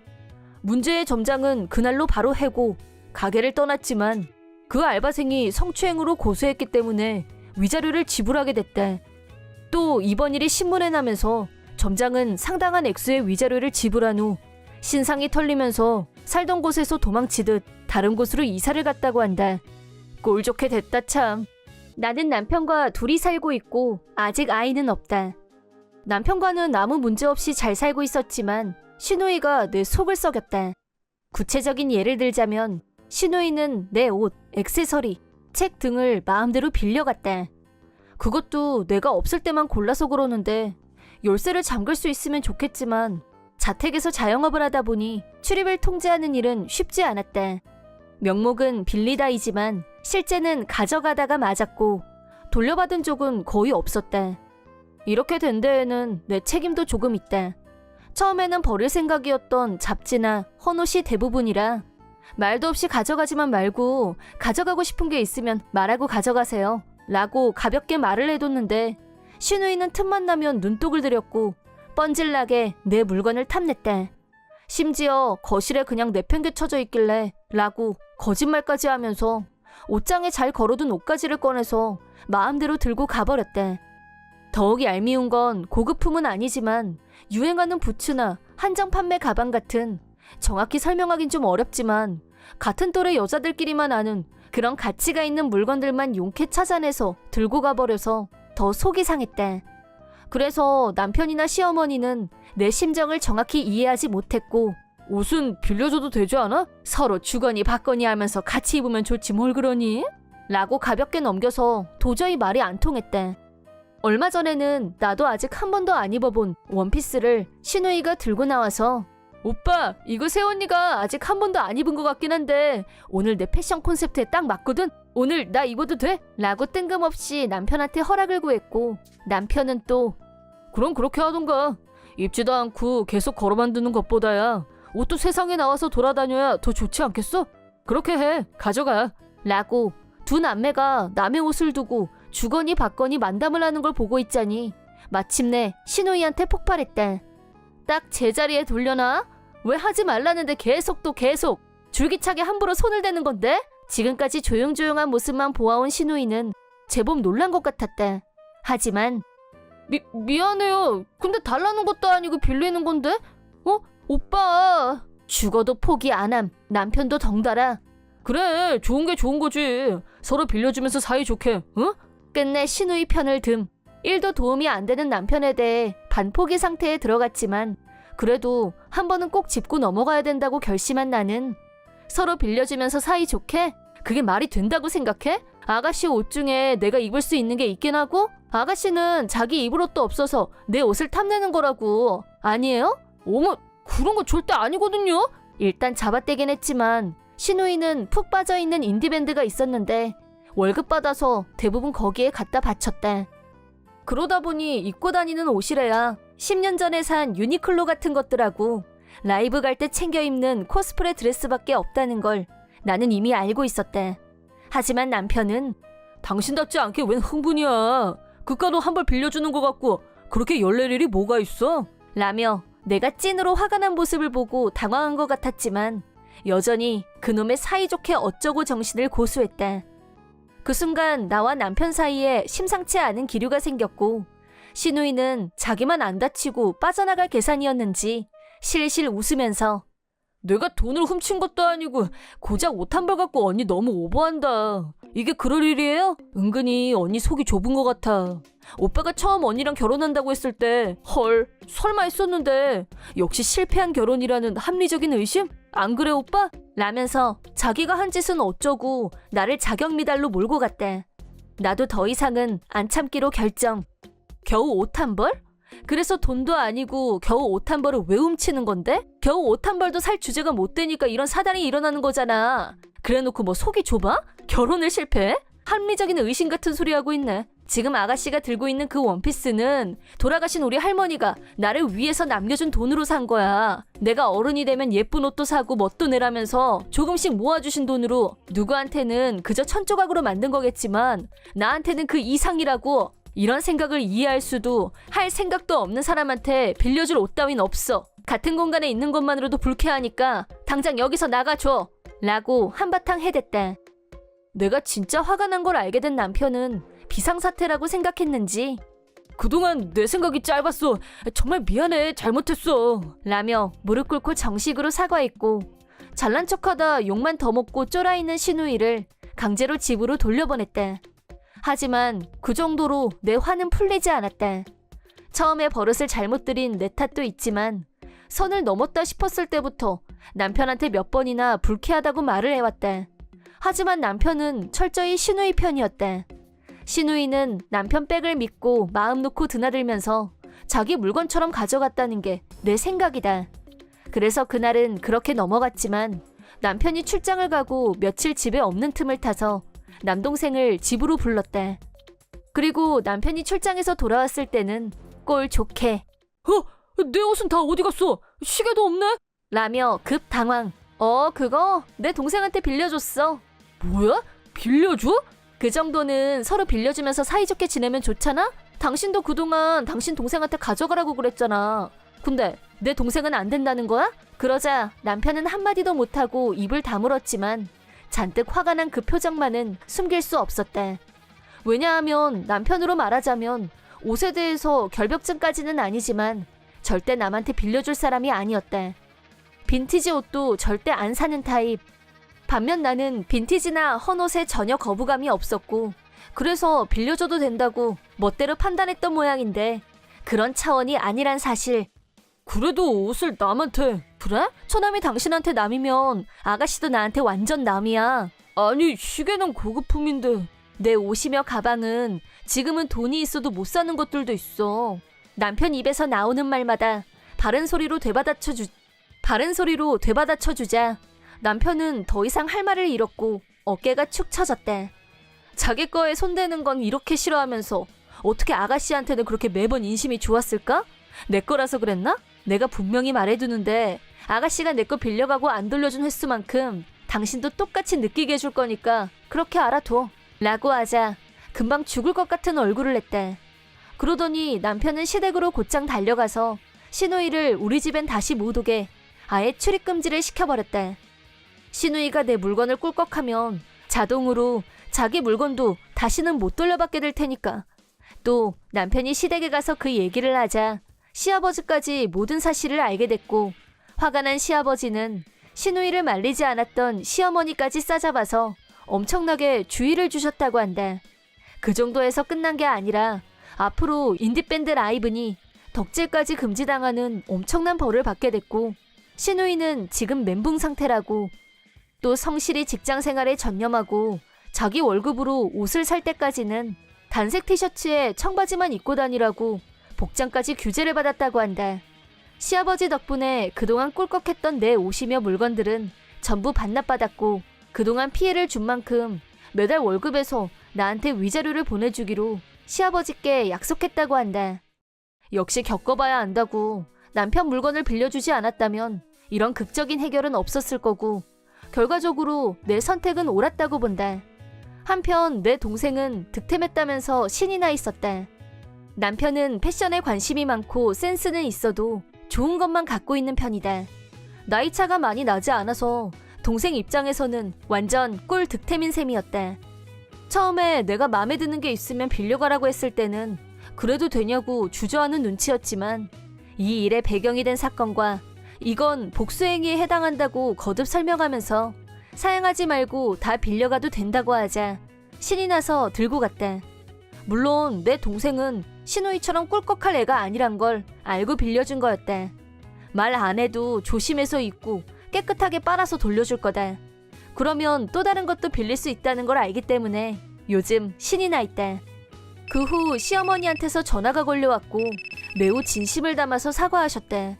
문제의 점장은 그날로 바로 해고 가게를 떠났지만 그 알바생이 성추행으로 고소했기 때문에 위자료를 지불하게 됐다. 또 이번 일이 신문에 나면서 점장은 상당한 액수의 위자료를 지불한 후 신상이 털리면서 살던 곳에서 도망치듯 다른 곳으로 이사를 갔다고 한다. 꼴 좋게 됐다 참. 나는 남편과 둘이 살고 있고 아직 아이는 없다. 남편과는 아무 문제 없이 잘 살고 있었지만 시누이가 내 속을 썩였다. 구체적인 예를 들자면 시누이는 내 옷, 액세서리, 책 등을 마음대로 빌려갔다. 그것도 내가 없을 때만 골라서 그러는데 열쇠를 잠글 수 있으면 좋겠지만 자택에서 자영업을 하다 보니 출입을 통제하는 일은 쉽지 않았다. 명목은 빌리다이지만 실제는 가져가다가 맞았고 돌려받은 적은 거의 없었다. 이렇게 된 데에는 내 책임도 조금 있다. 처음에는 버릴 생각이었던 잡지나 헌옷이 대부분이라 말도 없이 가져가지만 말고 가져가고 싶은 게 있으면 말하고 가져가세요 라고 가볍게 말을 해뒀는데 시누이는 틈만 나면 눈독을 들였고 뻔질나게 내 물건을 탐냈다. 심지어 거실에 그냥 내팽개쳐져 있길래 라고 거짓말까지 하면서 옷장에 잘 걸어둔 옷가지를 꺼내서 마음대로 들고 가버렸다. 더욱 얄미운 건 고급품은 아니지만 유행하는 부츠나 한정 판매 가방 같은 정확히 설명하긴 좀 어렵지만 같은 또래 여자들끼리만 아는 그런 가치가 있는 물건들만 용케 찾아내서 들고 가버려서 더 속이 상했다. 그래서 남편이나 시어머니는 내 심정을 정확히 이해하지 못했고 옷은 빌려줘도 되지 않아? 서로 주거니 받거니 하면서 같이 입으면 좋지 뭘 그러니? 라고 가볍게 넘겨서 도저히 말이 안 통했다. 얼마 전에는 나도 아직 한 번도 안 입어본 원피스를 시누이가 들고 나와서 오빠 이거 새언니가 아직 한 번도 안 입은 것 같긴 한데 오늘 내 패션 콘셉트에 딱 맞거든? 오늘 나 입어도 돼? 라고 뜬금없이 남편한테 허락을 구했고 남편은 또 그럼 그렇게 하던가. 입지도 않고 계속 걸어 만드는 것보다야 옷도 세상에 나와서 돌아다녀야 더 좋지 않겠어? 그렇게 해. 가져가. 라고 두 남매가 남의 옷을 두고 주거니 받거니 만담을 하는 걸 보고 있자니 마침내 시누이한테 폭발했다. 딱 제자리에 돌려놔? 왜 하지 말라는데 계속 또 계속 줄기차게 함부로 손을 대는 건데? 지금까지 조용조용한 모습만 보아온 시누이는 제법 놀란 것 같았다. 하지만 미안해요. 근데 달라는 것도 아니고 빌리는 건데? 오빠. 죽어도 포기 안 함. 남편도 덩달아. 그래, 좋은 게 좋은 거지. 서로 빌려주면서 사이좋게, 응? 끝내 시누이 편을 듦. 1도 도움이 안 되는 남편에 대해 반포기 상태에 들어갔지만 그래도 한 번은 꼭 짚고 넘어가야 된다고 결심한 나는 서로 빌려주면서 사이좋게? 그게 말이 된다고 생각해? 아가씨 옷 중에 내가 입을 수 있는 게 있긴 하고 아가씨는 자기 입을 옷도 없어서 내 옷을 탐내는 거라고. 아니에요? 어머, 그런 거 절대 아니거든요. 일단 잡아떼긴 했지만 시누이는 푹 빠져있는 인디밴드가 있었는데 월급 받아서 대부분 거기에 갖다 바쳤다. 그러다 보니 입고 다니는 옷이래야 10년 전에 산 유니클로 같은 것들하고 라이브 갈 때 챙겨 입는 코스프레 드레스밖에 없다는 걸 나는 이미 알고 있었다. 하지만 남편은 당신답지 않게 웬 흥분이야. 그깟 옷 한 벌 빌려주는 것 같고 그렇게 열낼 일이 뭐가 있어? 라며 내가 찐으로 화가 난 모습을 보고 당황한 것 같았지만 여전히 그놈의 사이좋게 어쩌고 정신을 고수했다. 그 순간 나와 남편 사이에 심상치 않은 기류가 생겼고 시누이는 자기만 안 다치고 빠져나갈 계산이었는지 실실 웃으면서 내가 돈을 훔친 것도 아니고 고작 옷 한 벌 갖고 언니 너무 오버한다. 이게 그럴 일이에요? 은근히 언니 속이 좁은 것 같아. 오빠가 처음 언니랑 결혼한다고 했을 때 헐 설마 했었는데 역시 실패한 결혼이라는 합리적인 의심? 안 그래 오빠? 라면서 자기가 한 짓은 어쩌고 나를 자격미달로 몰고 갔대. 나도 더 이상은 안 참기로 결정. 겨우 옷 한 벌? 그래서 돈도 아니고 겨우 옷 한 벌을 왜 훔치는 건데? 겨우 옷 한 벌도 살 주제가 못 되니까 이런 사단이 일어나는 거잖아. 그래놓고 뭐 속이 좁아? 결혼을 실패해? 합리적인 의심 같은 소리 하고 있네. 지금 아가씨가 들고 있는 그 원피스는 돌아가신 우리 할머니가 나를 위해서 남겨준 돈으로 산 거야. 내가 어른이 되면 예쁜 옷도 사고 멋도 내라면서 조금씩 모아주신 돈으로 누구한테는 그저 천조각으로 만든 거겠지만 나한테는 그 이상이라고. 이런 생각을 이해할 수도 할 생각도 없는 사람한테 빌려줄 옷 따윈 없어. 같은 공간에 있는 것만으로도 불쾌하니까 당장 여기서 나가줘. 라고 한바탕 해댔대. 내가 진짜 화가 난 걸 알게 된 남편은 비상사태라고 생각했는지 그동안 내 생각이 짧았어. 정말 미안해. 잘못했어. 라며 무릎 꿇고 정식으로 사과했고 잘난 척하다 욕만 더 먹고 쫄아있는 신우이를 강제로 집으로 돌려보냈대. 하지만 그 정도로 내 화는 풀리지 않았다. 처음에 버릇을 잘못 들인 내 탓도 있지만 선을 넘었다 싶었을 때부터 남편한테 몇 번이나 불쾌하다고 말을 해왔다. 하지만 남편은 철저히 신우이 편이었다. 신우이는 남편 백을 믿고 마음 놓고 드나들면서 자기 물건처럼 가져갔다는 게 내 생각이다. 그래서 그날은 그렇게 넘어갔지만 남편이 출장을 가고 며칠 집에 없는 틈을 타서 남동생을 집으로 불렀대. 그리고 남편이 출장에서 돌아왔을 때는 꼴 좋게 내 옷은 다 어디 갔어? 시계도 없네? 라며 급 당황. 그거 내 동생한테 빌려줬어. 뭐야? 빌려줘? 그 정도는 서로 빌려주면서 사이좋게 지내면 좋잖아? 당신도 그동안 당신 동생한테 가져가라고 그랬잖아. 근데 내 동생은 안 된다는 거야? 그러자 남편은 한마디도 못하고 입을 다물었지만 잔뜩 화가 난 그 표정만은 숨길 수 없었대. 왜냐하면 남편으로 말하자면 옷에 대해서 결벽증까지는 아니지만 절대 남한테 빌려줄 사람이 아니었대. 빈티지 옷도 절대 안 사는 타입. 반면 나는 빈티지나 헌옷에 전혀 거부감이 없었고 그래서 빌려줘도 된다고 멋대로 판단했던 모양인데 그런 차원이 아니란 사실. 그래도 옷을 남한테. 그래? 처남이 당신한테 남이면 아가씨도 나한테 완전 남이야. 아니 시계는 고급품인데. 내 옷이며 가방은 지금은 돈이 있어도 못 사는 것들도 있어. 남편 입에서 나오는 말마다 바른 소리로 되받아쳐 주자 남편은 더 이상 할 말을 잃었고 어깨가 축 처졌대. 자기 거에 손대는 건 이렇게 싫어하면서 어떻게 아가씨한테는 그렇게 매번 인심이 좋았을까? 내 거라서 그랬나? 내가 분명히 말해두는데 아가씨가 내 거 빌려가고 안 돌려준 횟수만큼 당신도 똑같이 느끼게 해줄 거니까 그렇게 알아둬. 라고 하자 금방 죽을 것 같은 얼굴을 냈대. 그러더니 남편은 시댁으로 곧장 달려가서 신우이를 우리 집엔 다시 못 오게 아예 출입금지를 시켜버렸대. 신우이가 내 물건을 꿀꺽하면 자동으로 자기 물건도 다시는 못 돌려받게 될 테니까. 또 남편이 시댁에 가서 그 얘기를 하자 시아버지까지 모든 사실을 알게 됐고 화가 난 시아버지는 신우이를 말리지 않았던 시어머니까지 싸잡아서 엄청나게 주의를 주셨다고 한다. 그 정도에서 끝난 게 아니라 앞으로 인디밴드 라이브니 덕질까지 금지당하는 엄청난 벌을 받게 됐고 신우이는 지금 멘붕 상태라고. 또 성실히 직장 생활에 전념하고 자기 월급으로 옷을 살 때까지는 단색 티셔츠에 청바지만 입고 다니라고 복장까지 규제를 받았다고 한다. 시아버지 덕분에 그동안 꿀꺽했던 내 옷이며 물건들은 전부 반납받았고 그동안 피해를 준 만큼 매달 월급에서 나한테 위자료를 보내주기로 시아버지께 약속했다고 한다. 역시 겪어봐야 안다고. 남편 물건을 빌려주지 않았다면 이런 극적인 해결은 없었을 거고 결과적으로 내 선택은 옳았다고 본다. 한편 내 동생은 득템했다면서 신이 나 있었다. 남편은 패션에 관심이 많고 센스는 있어도 좋은 것만 갖고 있는 편이다. 나이차가 많이 나지 않아서 동생 입장에서는 완전 꿀 득템인 셈이었다. 처음에 내가 마음에 드는 게 있으면 빌려가라고 했을 때는 그래도 되냐고 주저하는 눈치였지만 이 일의 배경이 된 사건과 이건 복수행위에 해당한다고 거듭 설명하면서 사양하지 말고 다 빌려가도 된다고 하자 신이 나서 들고 갔다. 물론 내 동생은 신우이처럼 꿀꺽할 애가 아니란 걸 알고 빌려준 거였다. 말 안 해도 조심해서 입고 깨끗하게 빨아서 돌려줄 거다. 그러면 또 다른 것도 빌릴 수 있다는 걸 알기 때문에 요즘 신이 나 있다. 그 후 시어머니한테서 전화가 걸려왔고 매우 진심을 담아서 사과하셨다.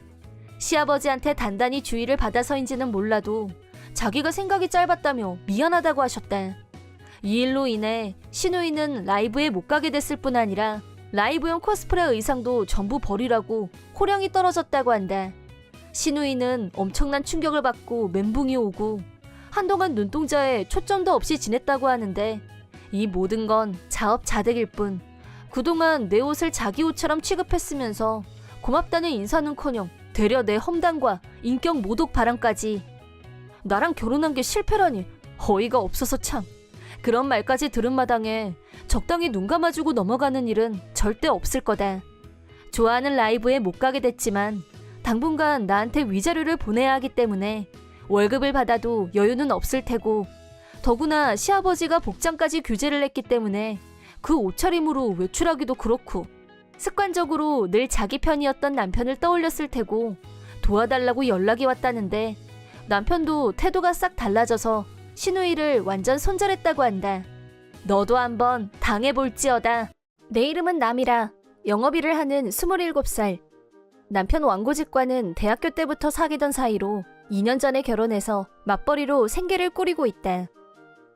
시아버지한테 단단히 주의를 받아서인지는 몰라도 자기가 생각이 짧았다며 미안하다고 하셨다. 이 일로 인해 신우이는 라이브에 못 가게 됐을 뿐 아니라 라이브용 코스프레 의상도 전부 버리라고 호령이 떨어졌다고 한다. 신우이는 엄청난 충격을 받고 멘붕이 오고 한동안 눈동자에 초점도 없이 지냈다고 하는데 이 모든 건 자업자득일 뿐 그동안 내 옷을 자기 옷처럼 취급했으면서 고맙다는 인사는커녕 되려 내 험담과 인격 모독 발언까지. 나랑 결혼한 게 실패라니 어이가 없어서 참. 그런 말까지 들은 마당에 적당히 눈 감아주고 넘어가는 일은 절대 없을 거다. 좋아하는 라이브에 못 가게 됐지만 당분간 나한테 위자료를 보내야 하기 때문에 월급을 받아도 여유는 없을 테고 더구나 시아버지가 복장까지 규제를 했기 때문에 그 옷차림으로 외출하기도 그렇고 습관적으로 늘 자기 편이었던 남편을 떠올렸을 테고 도와달라고 연락이 왔다는데 남편도 태도가 싹 달라져서 신우이를 완전 손절했다고 한다. 너도 한번 당해볼지어다. 내 이름은 남이라 영업일을 하는 27살. 남편 왕고집과는 대학교 때부터 사귀던 사이로 2년 전에 결혼해서 맞벌이로 생계를 꾸리고 있다.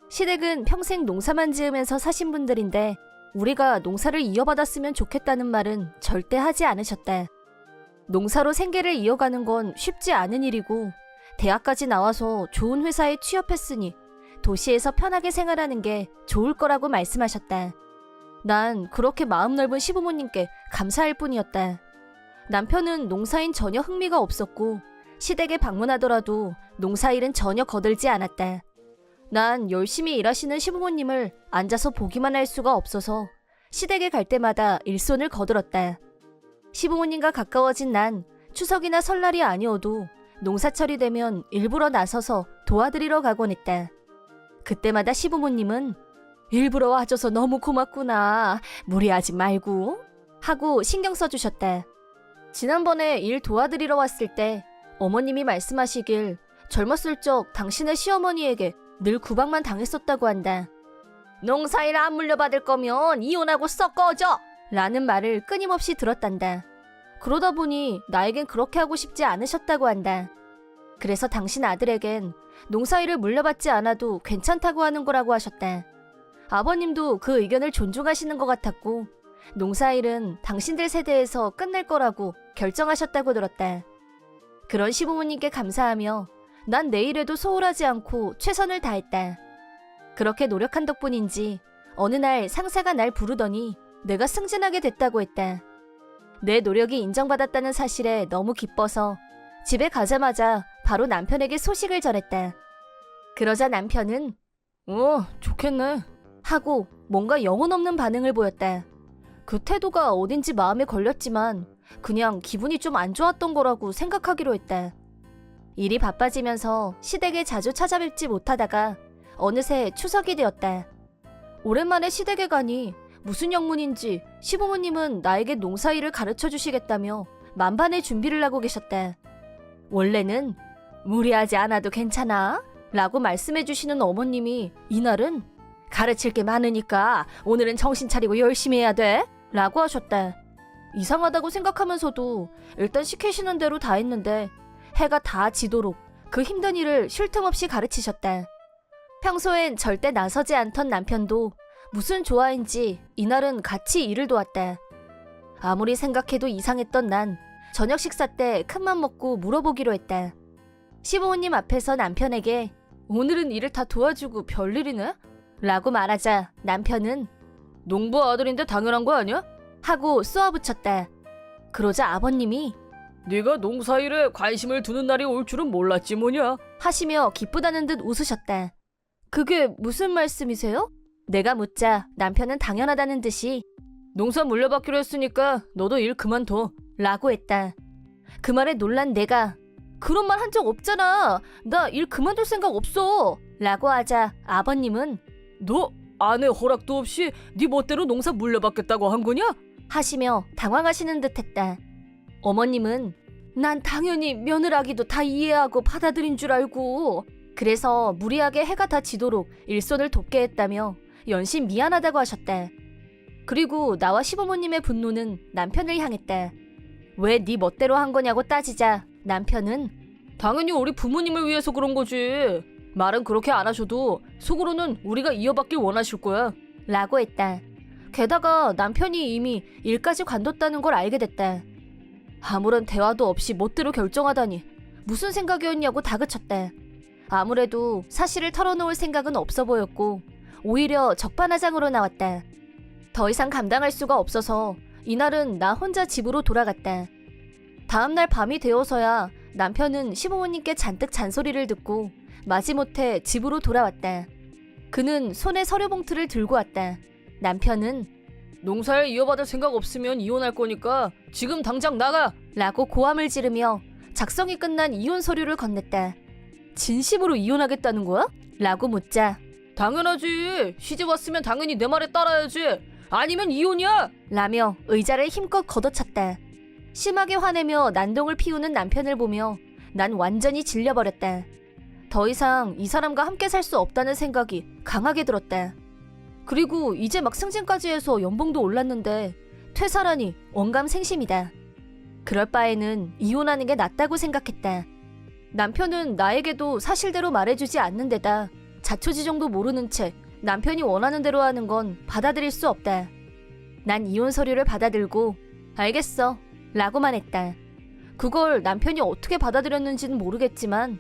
시댁은 평생 농사만 지으면서 사신 분들인데 우리가 농사를 이어받았으면 좋겠다는 말은 절대 하지 않으셨다. 농사로 생계를 이어가는 건 쉽지 않은 일이고 대학까지 나와서 좋은 회사에 취업했으니 도시에서 편하게 생활하는 게 좋을 거라고 말씀하셨다. 난 그렇게 마음 넓은 시부모님께 감사할 뿐이었다. 남편은 농사인 전혀 흥미가 없었고 시댁에 방문하더라도 농사일은 전혀 거들지 않았다. 난 열심히 일하시는 시부모님을 앉아서 보기만 할 수가 없어서 시댁에 갈 때마다 일손을 거들었다. 시부모님과 가까워진 난 추석이나 설날이 아니어도 농사철이 되면 일부러 나서서 도와드리러 가곤 했다. 그때마다 시부모님은 일부러 와줘서 너무 고맙구나. 무리하지 말고 하고 신경 써주셨다. 지난번에 일 도와드리러 왔을 때 어머님이 말씀하시길 젊었을 적 당신의 시어머니에게 늘 구박만 당했었다고 한다. 농사일 안 물려받을 거면 이혼하고 썩 꺼져! 라는 말을 끊임없이 들었단다. 그러다 보니 나에겐 그렇게 하고 싶지 않으셨다고 한다. 그래서 당신 아들에겐 농사일을 물려받지 않아도 괜찮다고 하는 거라고 하셨다. 아버님도 그 의견을 존중하시는 것 같았고 농사일은 당신들 세대에서 끝낼 거라고 결정하셨다고 들었다. 그런 시부모님께 감사하며 난 내일에도 소홀하지 않고 최선을 다했다. 그렇게 노력한 덕분인지 어느 날 상사가 날 부르더니 내가 승진하게 됐다고 했다. 내 노력이 인정받았다는 사실에 너무 기뻐서 집에 가자마자 바로 남편에게 소식을 전했다. 그러자 남편은 좋겠네 하고 뭔가 영혼 없는 반응을 보였다. 그 태도가 어딘지 마음에 걸렸지만 그냥 기분이 좀 안 좋았던 거라고 생각하기로 했다. 일이 바빠지면서 시댁에 자주 찾아뵙지 못하다가 어느새 추석이 되었다. 오랜만에 시댁에 가니 무슨 영문인지 시부모님은 나에게 농사일을 가르쳐 주시겠다며 만반의 준비를 하고 계셨다. 원래는 무리하지 않아도 괜찮아 라고 말씀해 주시는 어머님이 이날은 가르칠 게 많으니까 오늘은 정신 차리고 열심히 해야 돼 라고 하셨다. 이상하다고 생각하면서도 일단 시키시는 대로 다 했는데 해가 다 지도록 그 힘든 일을 쉴 틈 없이 가르치셨다. 평소엔 절대 나서지 않던 남편도 무슨 조화인지 이날은 같이 일을 도왔다. 아무리 생각해도 이상했던 난 저녁 식사 때 큰맘 먹고 물어보기로 했다. 시부모님 앞에서 남편에게 오늘은 일을 다 도와주고 별일이네? 라고 말하자 남편은 농부 아들인데 당연한 거 아니야? 하고 쏘아붙였다. 그러자 아버님이 네가 농사일에 관심을 두는 날이 올 줄은 몰랐지 뭐냐. 하시며 기쁘다는 듯 웃으셨다. 그게 무슨 말씀이세요? 내가 묻자 남편은 당연하다는 듯이 농사 물려받기로 했으니까 너도 일 그만둬 라고 했다. 그 말에 놀란 내가 그런 말 한 적 없잖아. 나 일 그만둘 생각 없어 라고 하자 아버님은 너 아내 허락도 없이 네 멋대로 농사 물려받겠다고 한 거냐? 하시며 당황하시는 듯 했다. 어머님은 난 당연히 며느라기도 다 이해하고 받아들인 줄 알고 그래서 무리하게 해가 다 지도록 일손을 돕게 했다며 연신 미안하다고 하셨다. 그리고 나와 시부모님의 분노는 남편을 향했다. 왜 네 멋대로 한 거냐고 따지자 남편은 당연히 우리 부모님을 위해서 그런 거지. 말은 그렇게 안 하셔도 속으로는 우리가 이어받길 원하실 거야. 라고 했다. 게다가 남편이 이미 일까지 관뒀다는 걸 알게 됐다. 아무런 대화도 없이 멋대로 결정하다니 무슨 생각이었냐고 다그쳤다. 아무래도 사실을 털어놓을 생각은 없어 보였고 오히려 적반하장으로 나왔다. 더 이상 감당할 수가 없어서 이날은 나 혼자 집으로 돌아갔다. 다음날 밤이 되어서야 남편은 시부모님께 잔뜩 잔소리를 듣고 마지못해 집으로 돌아왔다. 그는 손에 서류 봉투를 들고 왔다. 남편은 농사를 이어받을 생각 없으면 이혼할 거니까 지금 당장 나가! 라고 고함을 지르며 작성이 끝난 이혼 서류를 건넸다. 진심으로 이혼하겠다는 거야? 라고 묻자 당연하지. 시집 왔으면 당연히 내 말에 따라야지. 아니면 이혼이야! 라며 의자를 힘껏 걷어찼다. 심하게 화내며 난동을 피우는 남편을 보며 난 완전히 질려버렸다. 더 이상 이 사람과 함께 살 수 없다는 생각이 강하게 들었다. 그리고 이제 막 승진까지 해서 연봉도 올랐는데 퇴사라니 언감생심이다. 그럴 바에는 이혼하는 게 낫다고 생각했다. 남편은 나에게도 사실대로 말해주지 않는 데다 자초지종도 모르는 채 남편이 원하는 대로 하는 건 받아들일 수 없다. 난 이혼 서류를 받아들고 알겠어 라고만 했다. 그걸 남편이 어떻게 받아들였는지는 모르겠지만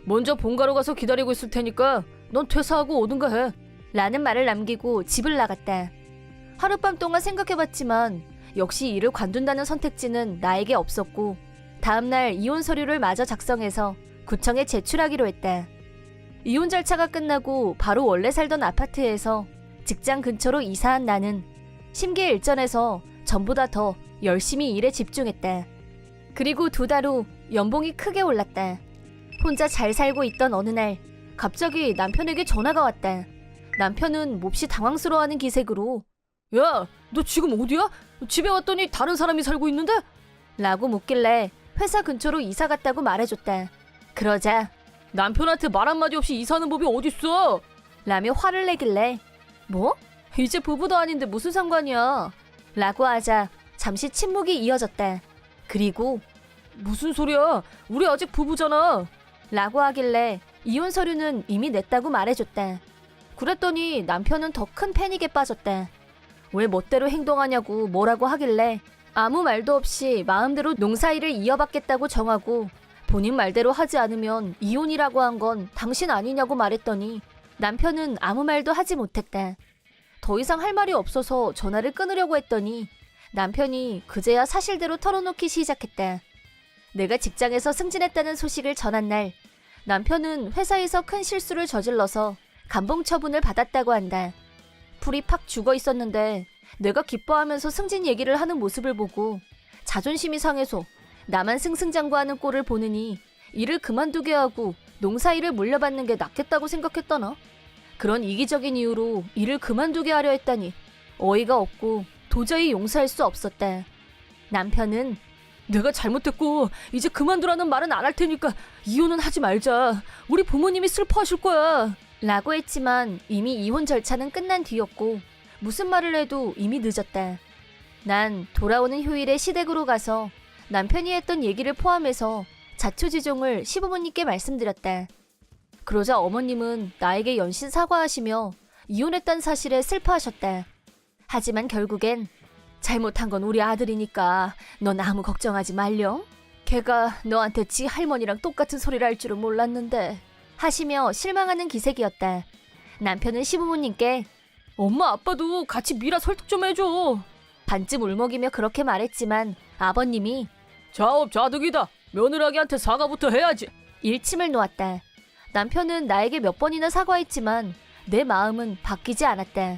먼저 본가로 가서 기다리고 있을 테니까 넌 퇴사하고 오든가 해. 라는 말을 남기고 집을 나갔다. 하룻밤 동안 생각해봤지만 역시 이를 관둔다는 선택지는 나에게 없었고 다음날 이혼 서류를 마저 작성해서 구청에 제출하기로 했다. 이혼 절차가 끝나고 바로 원래 살던 아파트에서 직장 근처로 이사한 나는 심기일전에서 전보다 더 열심히 일에 집중했다. 그리고 2달 후 연봉이 크게 올랐다. 혼자 잘 살고 있던 어느 날 갑자기 남편에게 전화가 왔다. 남편은 몹시 당황스러워하는 기색으로 야, 너 지금 어디야? 집에 왔더니 다른 사람이 살고 있는데? 라고 묻길래 회사 근처로 이사 갔다고 말해줬다. 그러자 남편한테 말 한마디 없이 이사하는 법이 어딨어? 라며 화를 내길래 뭐? 이제 부부도 아닌데 무슨 상관이야? 라고 하자 잠시 침묵이 이어졌다. 그리고 무슨 소리야? 우리 아직 부부잖아. 라고 하길래 이혼 서류는 이미 냈다고 말해줬다. 그랬더니 남편은 더 큰 패닉에 빠졌다. 왜 멋대로 행동하냐고 뭐라고 하길래 아무 말도 없이 마음대로 농사일을 이어받겠다고 정하고 본인 말대로 하지 않으면 이혼이라고 한 건 당신 아니냐고 말했더니 남편은 아무 말도 하지 못했다. 더 이상 할 말이 없어서 전화를 끊으려고 했더니 남편이 그제야 사실대로 털어놓기 시작했다. 내가 직장에서 승진했다는 소식을 전한 날 남편은 회사에서 큰 실수를 저질러서 감봉 처분을 받았다고 한다. 풀이 팍 죽어 있었는데 내가 기뻐하면서 승진 얘기를 하는 모습을 보고 자존심이 상해서 나만 승승장구하는 꼴을 보느니 일을 그만두게 하고 농사일을 물려받는 게 낫겠다고 생각했다나? 그런 이기적인 이유로 일을 그만두게 하려 했다니 어이가 없고 도저히 용서할 수 없었다. 남편은 내가 잘못했고 이제 그만두라는 말은 안 할 테니까 이혼은 하지 말자. 우리 부모님이 슬퍼하실 거야. 라고 했지만 이미 이혼 절차는 끝난 뒤였고 무슨 말을 해도 이미 늦었다. 난 돌아오는 휴일에 시댁으로 가서 남편이 했던 얘기를 포함해서 자초지종을 시부모님께 말씀드렸다. 그러자 어머님은 나에게 연신 사과하시며 이혼했다는 사실에 슬퍼하셨다. 하지만 결국엔 잘못한 건 우리 아들이니까 넌 아무 걱정하지 말렴. 걔가 너한테 지 할머니랑 똑같은 소리를 할 줄은 몰랐는데 하시며 실망하는 기색이었다. 남편은 시부모님께 엄마 아빠도 같이 미라 설득 좀 해줘. 반쯤 울먹이며 그렇게 말했지만 아버님이 자업자득이다. 며느라기한테 사과부터 해야지. 일침을 놓았다. 남편은 나에게 몇 번이나 사과했지만 내 마음은 바뀌지 않았다.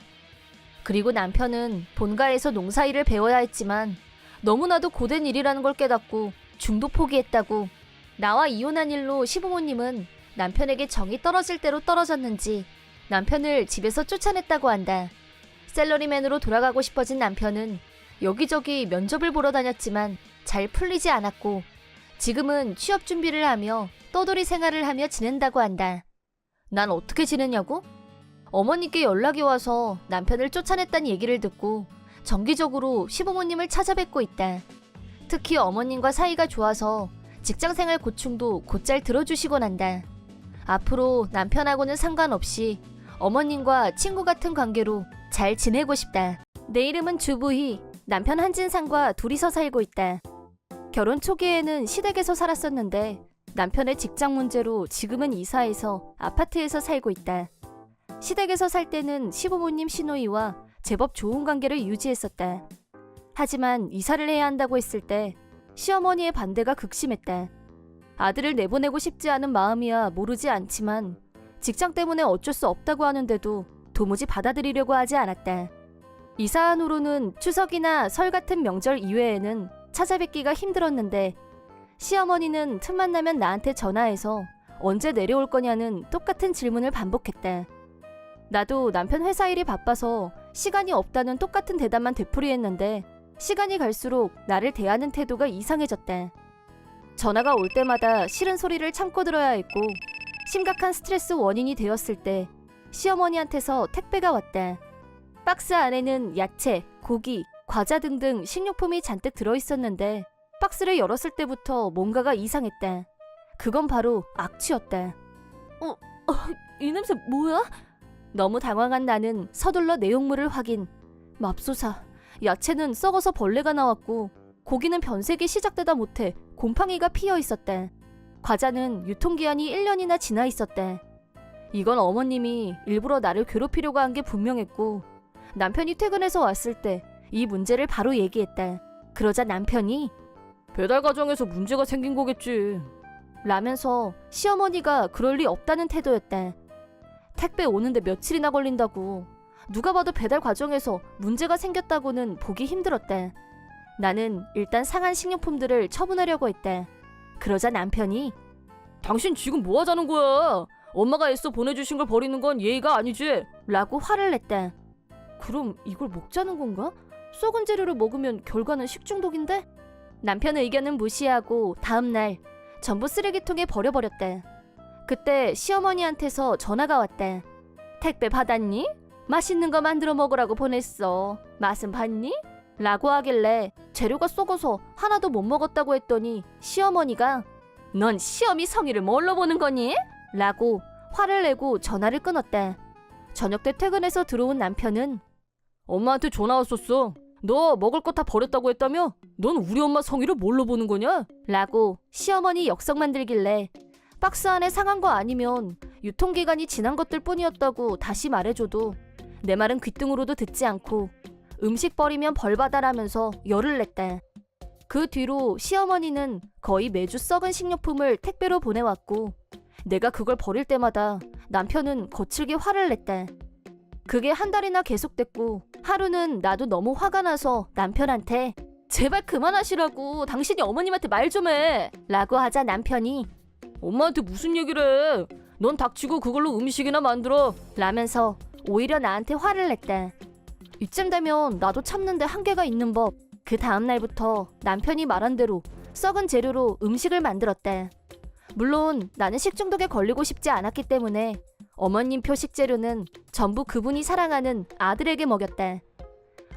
그리고 남편은 본가에서 농사일을 배워야 했지만 너무나도 고된 일이라는 걸 깨닫고 중도 포기했다고. 나와 이혼한 일로 시부모님은 남편에게 정이 떨어질 대로 떨어졌는지 남편을 집에서 쫓아냈다고 한다. 셀러리맨으로 돌아가고 싶어진 남편은 여기저기 면접을 보러 다녔지만 잘 풀리지 않았고 지금은 취업 준비를 하며 떠돌이 생활을 하며 지낸다고 한다. 난 어떻게 지내냐고? 어머니께 연락이 와서 남편을 쫓아냈다는 얘기를 듣고 정기적으로 시부모님을 찾아뵙고 있다. 특히 어머님과 사이가 좋아서 직장생활 고충도 곧잘 들어주시곤 한다. 앞으로 남편하고는 상관없이 어머님과 친구 같은 관계로 잘 지내고 싶다. 내 이름은 주부희, 남편 한진상과 둘이서 살고 있다. 결혼 초기에는 시댁에서 살았었는데 남편의 직장 문제로 지금은 이사해서 아파트에서 살고 있다. 시댁에서 살 때는 시부모님 시누이와 제법 좋은 관계를 유지했었다. 하지만 이사를 해야 한다고 했을 때 시어머니의 반대가 극심했다. 아들을 내보내고 싶지 않은 마음이야 모르지 않지만 직장 때문에 어쩔 수 없다고 하는데도 도무지 받아들이려고 하지 않았다. 이사한 후로는 추석이나 설 같은 명절 이외에는 찾아뵙기가 힘들었는데 시어머니는 틈만 나면 나한테 전화해서 언제 내려올 거냐는 똑같은 질문을 반복했다. 나도 남편 회사 일이 바빠서 시간이 없다는 똑같은 대답만 되풀이했는데 시간이 갈수록 나를 대하는 태도가 이상해졌다. 전화가 올 때마다 싫은 소리를 참고 들어야 했고 심각한 스트레스 원인이 되었을 때 시어머니한테서 택배가 왔다. 박스 안에는 야채, 고기, 과자 등등 식료품이 잔뜩 들어있었는데 박스를 열었을 때부터 뭔가가 이상했다. 그건 바로 악취였다. 이 냄새 뭐야? 너무 당황한 나는 서둘러 내용물을 확인. 맙소사, 야채는 썩어서 벌레가 나왔고 고기는 변색이 시작되다 못해 곰팡이가 피어 있었다. 과자는 유통기한이 1년이나 지나 있었다. 이건 어머님이 일부러 나를 괴롭히려고 한 게 분명했고 남편이 퇴근해서 왔을 때 이 문제를 바로 얘기했다. 그러자 남편이 배달 과정에서 문제가 생긴 거겠지 라면서 시어머니가 그럴 리 없다는 태도였다. 택배 오는데 며칠이나 걸린다고. 누가 봐도 배달 과정에서 문제가 생겼다고는 보기 힘들었다. 나는 일단 상한 식료품들을 처분하려고 했다. 그러자 남편이 당신 지금 뭐 하자는 거야? 엄마가 애써 보내주신 걸 버리는 건 예의가 아니지? 라고 화를 냈다. 그럼 이걸 먹자는 건가? 썩은 재료를 먹으면 결과는 식중독인데? 남편 의견은 무시하고 다음날 전부 쓰레기통에 버려버렸다. 그때 시어머니한테서 전화가 왔다. 택배 받았니? 맛있는 거 만들어 먹으라고 보냈어. 맛은 봤니? 라고 하길래 재료가 썩어서 하나도 못 먹었다고 했더니 시어머니가 넌 시어미 성의를 뭘로 보는 거니? 라고 화를 내고 전화를 끊었다. 저녁 때 퇴근해서 들어온 남편은 엄마한테 전화 왔었어. 너 먹을 거 다 버렸다고 했다며? 넌 우리 엄마 성의를 뭘로 보는 거냐? 라고 시어머니 역성 만들길래 박스 안에 상한 거 아니면 유통기간이 지난 것들 뿐이었다고 다시 말해줘도 내 말은 귓등으로도 듣지 않고 음식 버리면 벌받아라면서 열을 냈다. 그 뒤로 시어머니는 거의 매주 썩은 식료품을 택배로 보내왔고 내가 그걸 버릴 때마다 남편은 거칠게 화를 냈다. 그게 한 달이나 계속됐고 하루는 나도 너무 화가 나서 남편한테 제발 그만하시라고 당신이 어머님한테 말 좀 해 라고 하자 남편이 엄마한테 무슨 얘기를 해? 넌 닥치고 그걸로 음식이나 만들어 라면서 오히려 나한테 화를 냈다. 이쯤 되면 나도 참는데 한계가 있는 법. 그 다음날부터 남편이 말한 대로 썩은 재료로 음식을 만들었다. 물론 나는 식중독에 걸리고 싶지 않았기 때문에 어머님표 식재료는 전부 그분이 사랑하는 아들에게 먹였다.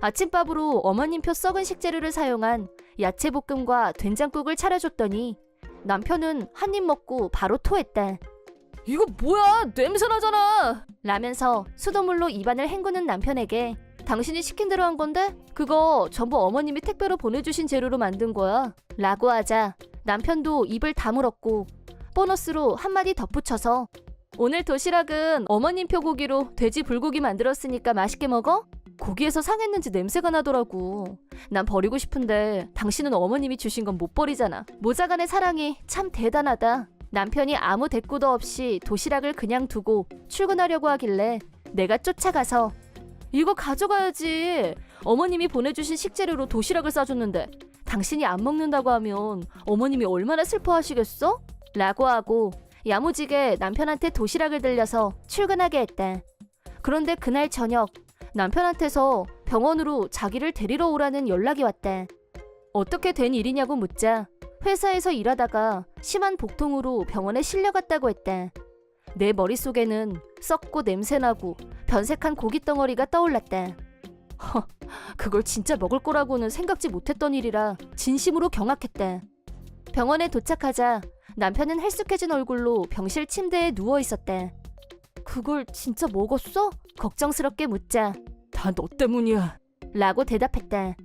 아침밥으로 어머님표 썩은 식재료를 사용한 야채볶음과 된장국을 차려줬더니 남편은 한 입 먹고 바로 토했다. 이거 뭐야? 냄새 나잖아! 라면서 수돗물로 입안을 헹구는 남편에게 당신이 시킨 대로 한 건데? 그거 전부 어머님이 택배로 보내주신 재료로 만든 거야. 라고 하자 남편도 입을 다물었고 보너스로 한마디 덧붙여서 오늘 도시락은 어머님표 고기로 돼지 불고기 만들었으니까 맛있게 먹어? 고기에서 상했는지 냄새가 나더라고. 난 버리고 싶은데 당신은 어머님이 주신 건 못 버리잖아. 모자간의 사랑이 참 대단하다. 남편이 아무 대꾸도 없이 도시락을 그냥 두고 출근하려고 하길래 내가 쫓아가서 이거 가져가야지. 어머님이 보내주신 식재료로 도시락을 싸줬는데 당신이 안 먹는다고 하면 어머님이 얼마나 슬퍼하시겠어? 라고 하고 야무지게 남편한테 도시락을 들려서 출근하게 했다. 그런데 그날 저녁 남편한테서 병원으로 자기를 데리러 오라는 연락이 왔다. 어떻게 된 일이냐고 묻자 회사에서 일하다가 심한 복통으로 병원에 실려갔다고 했다. 내 머릿속에는 썩고 냄새나고 변색한 고깃덩어리가 떠올랐다. 그걸 진짜 먹을 거라고는 생각지 못했던 일이라 진심으로 경악했다. 병원에 도착하자 남편은 헬쑥해진 얼굴로 병실 침대에 누워 있었다. 그걸 진짜 먹었어? 걱정스럽게 묻자 다 너 때문이야. 라고 대답했다.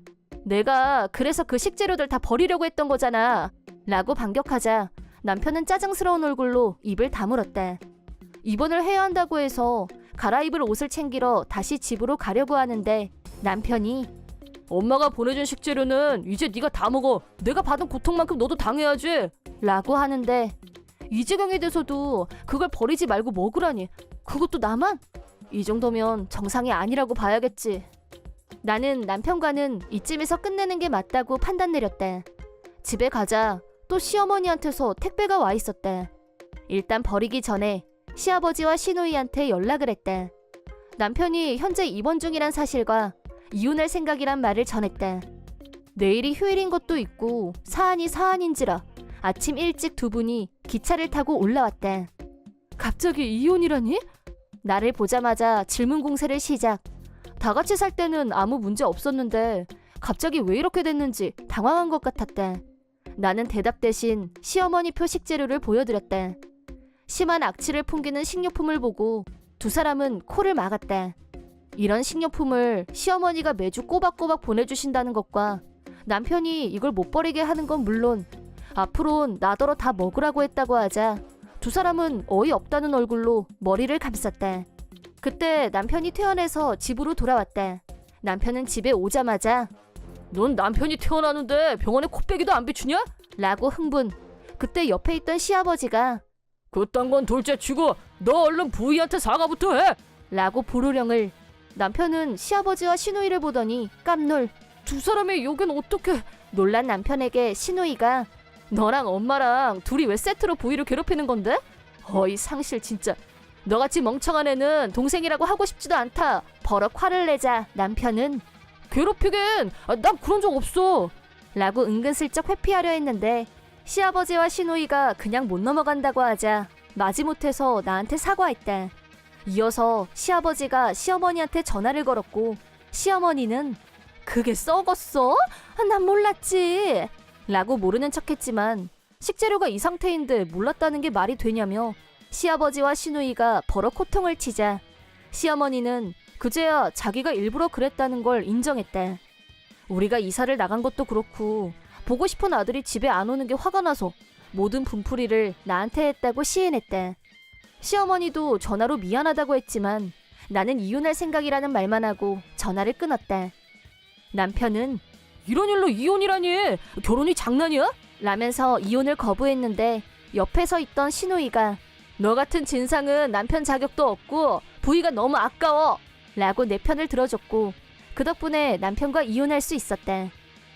내가 그래서 그 식재료들 다 버리려고 했던 거잖아. 라고 반격하자 남편은 짜증스러운 얼굴로 입을 다물었다. 입원을 해야 한다고 해서 갈아입을 옷을 챙기러 다시 집으로 가려고 하는데 남편이 엄마가 보내준 식재료는 이제 네가 다 먹어. 내가 받은 고통만큼 너도 당해야지. 라고 하는데 이 지경이 돼서도 그걸 버리지 말고 먹으라니. 그것도 나만? 이 정도면 정상이 아니라고 봐야겠지. 나는 남편과는 이쯤에서 끝내는 게 맞다고 판단 내렸다. 집에 가자 또 시어머니한테서 택배가 와 있었다. 일단 버리기 전에 시아버지와 시누이한테 연락을 했다. 남편이 현재 입원 중이란 사실과 이혼할 생각이란 말을 전했다. 내일이 휴일인 것도 있고 사안이 사안인지라 아침 일찍 두 분이 기차를 타고 올라왔다. 갑자기 이혼이라니? 나를 보자마자 질문 공세를 시작. 다 같이 살 때는 아무 문제 없었는데 갑자기 왜 이렇게 됐는지 당황한 것 같았다. 나는 대답 대신 시어머니 표 식재료를 보여드렸다. 심한 악취를 풍기는 식료품을 보고 두 사람은 코를 막았다. 이런 식료품을 시어머니가 매주 꼬박꼬박 보내주신다는 것과 남편이 이걸 못 버리게 하는 건 물론 앞으론 나더러 다 먹으라고 했다고 하자 두 사람은 어이없다는 얼굴로 머리를 감쌌다. 그때 남편이 퇴원해서 집으로 돌아왔다. 남편은 집에 오자마자 넌 남편이 태어나는데 병원에 코빼기도 안 비추냐? 라고 흥분. 그때 옆에 있던 시아버지가 그딴 건 둘째 치고 너 얼른 부이한테 사과부터 해. 라고 부르령을. 남편은 시아버지와 시누이를 보더니 깜놀. 두 사람의 욕은 어떻게? 놀란 남편에게 시누이가 너랑 엄마랑 둘이 왜 세트로 부이를 괴롭히는 건데? 어이 상실 진짜. 너같이 멍청한 애는 동생이라고 하고 싶지도 않다. 버럭 화를 내자 남편은 괴롭히긴 난 그런 적 없어. 라고 은근슬쩍 회피하려 했는데 시아버지와 시누이가 그냥 못 넘어간다고 하자 마지못해서 나한테 사과했다. 이어서 시아버지가 시어머니한테 전화를 걸었고 시어머니는 그게 썩었어? 난 몰랐지. 라고 모르는 척했지만 식재료가 이 상태인데 몰랐다는 게 말이 되냐며 시아버지와 시누이가 버럭 호통을 치자 시어머니는 그제야 자기가 일부러 그랬다는 걸 인정했다. 우리가 이사를 나간 것도 그렇고 보고 싶은 아들이 집에 안 오는 게 화가 나서 모든 분풀이를 나한테 했다고 시인했다. 시어머니도 전화로 미안하다고 했지만 나는 이혼할 생각이라는 말만 하고 전화를 끊었다. 남편은 이런 일로 이혼이라니. 결혼이 장난이야? 라면서 이혼을 거부했는데 옆에 서 있던 시누이가 너 같은 진상은 남편 자격도 없고 부이가 너무 아까워. 라고 내 편을 들어줬고 그 덕분에 남편과 이혼할 수 있었다.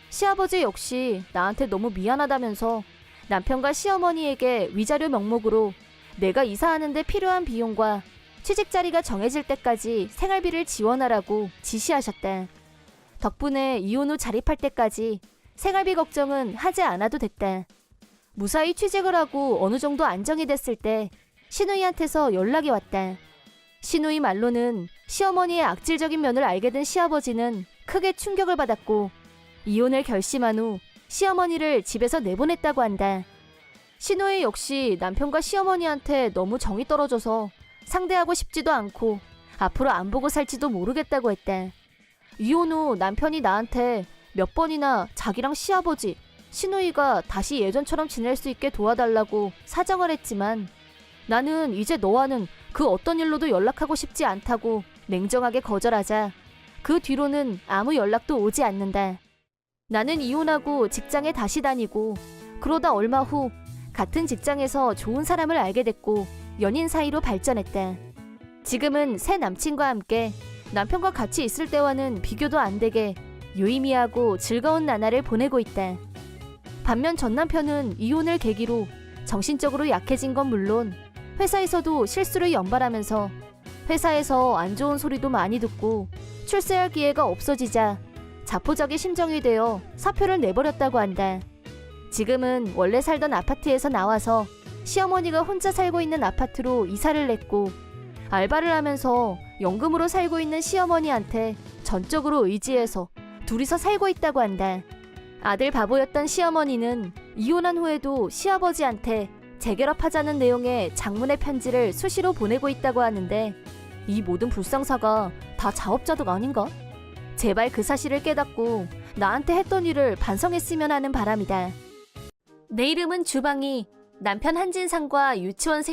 시아버지 역시 나한테 너무 미안하다면서 남편과 시어머니에게 위자료 명목으로 내가 이사하는데 필요한 비용과 취직 자리가 정해질 때까지 생활비를 지원하라고 지시하셨다. 덕분에 이혼 후 자립할 때까지 생활비 걱정은 하지 않아도 됐다. 무사히 취직을 하고 어느 정도 안정이 됐을 때 시누이한테서 연락이 왔다. 시누이 말로는 시어머니의 악질적인 면을 알게 된 시아버지는 크게 충격을 받았고 이혼을 결심한 후 시어머니를 집에서 내보냈다고 한다. 시누이 역시 남편과 시어머니한테 너무 정이 떨어져서 상대하고 싶지도 않고 앞으로 안 보고 살지도 모르겠다고 했다. 이혼 후 남편이 나한테 몇 번이나 자기랑 시아버지, 시누이가 다시 예전처럼 지낼 수 있게 도와달라고 사정을 했지만 나는 이제 너와는 그 어떤 일로도 연락하고 싶지 않다고 냉정하게 거절하자 그 뒤로는 아무 연락도 오지 않는다. 나는 이혼하고 직장에 다시 다니고 그러다 얼마 후 같은 직장에서 좋은 사람을 알게 됐고 연인 사이로 발전했다. 지금은 새 남친과 함께 남편과 같이 있을 때와는 비교도 안 되게 유의미하고 즐거운 나날을 보내고 있다. 반면 전 남편은 이혼을 계기로 정신적으로 약해진 건 물론 회사에서도 실수를 연발하면서 회사에서 안 좋은 소리도 많이 듣고 출세할 기회가 없어지자 자포자기 심정이 되어 사표를 내버렸다고 한다. 지금은 원래 살던 아파트에서 나와서 시어머니가 혼자 살고 있는 아파트로 이사를 냈고 알바를 하면서 연금으로 살고 있는 시어머니한테 전적으로 의지해서 둘이서 살고 있다고 한다. 아들 바보였던 시어머니는 이혼한 후에도 시아버지한테 재결합하자는 내용의 장문의 편지를 수시로 보내고 있다고 하는데 이 모든 불상사가 다 자업자득 아닌가? 제발 그 사실을 깨닫고 나한테 했던 일을 반성했으면 하는 바람이다. 내 이름은 주방이 남편 한진상과 유치원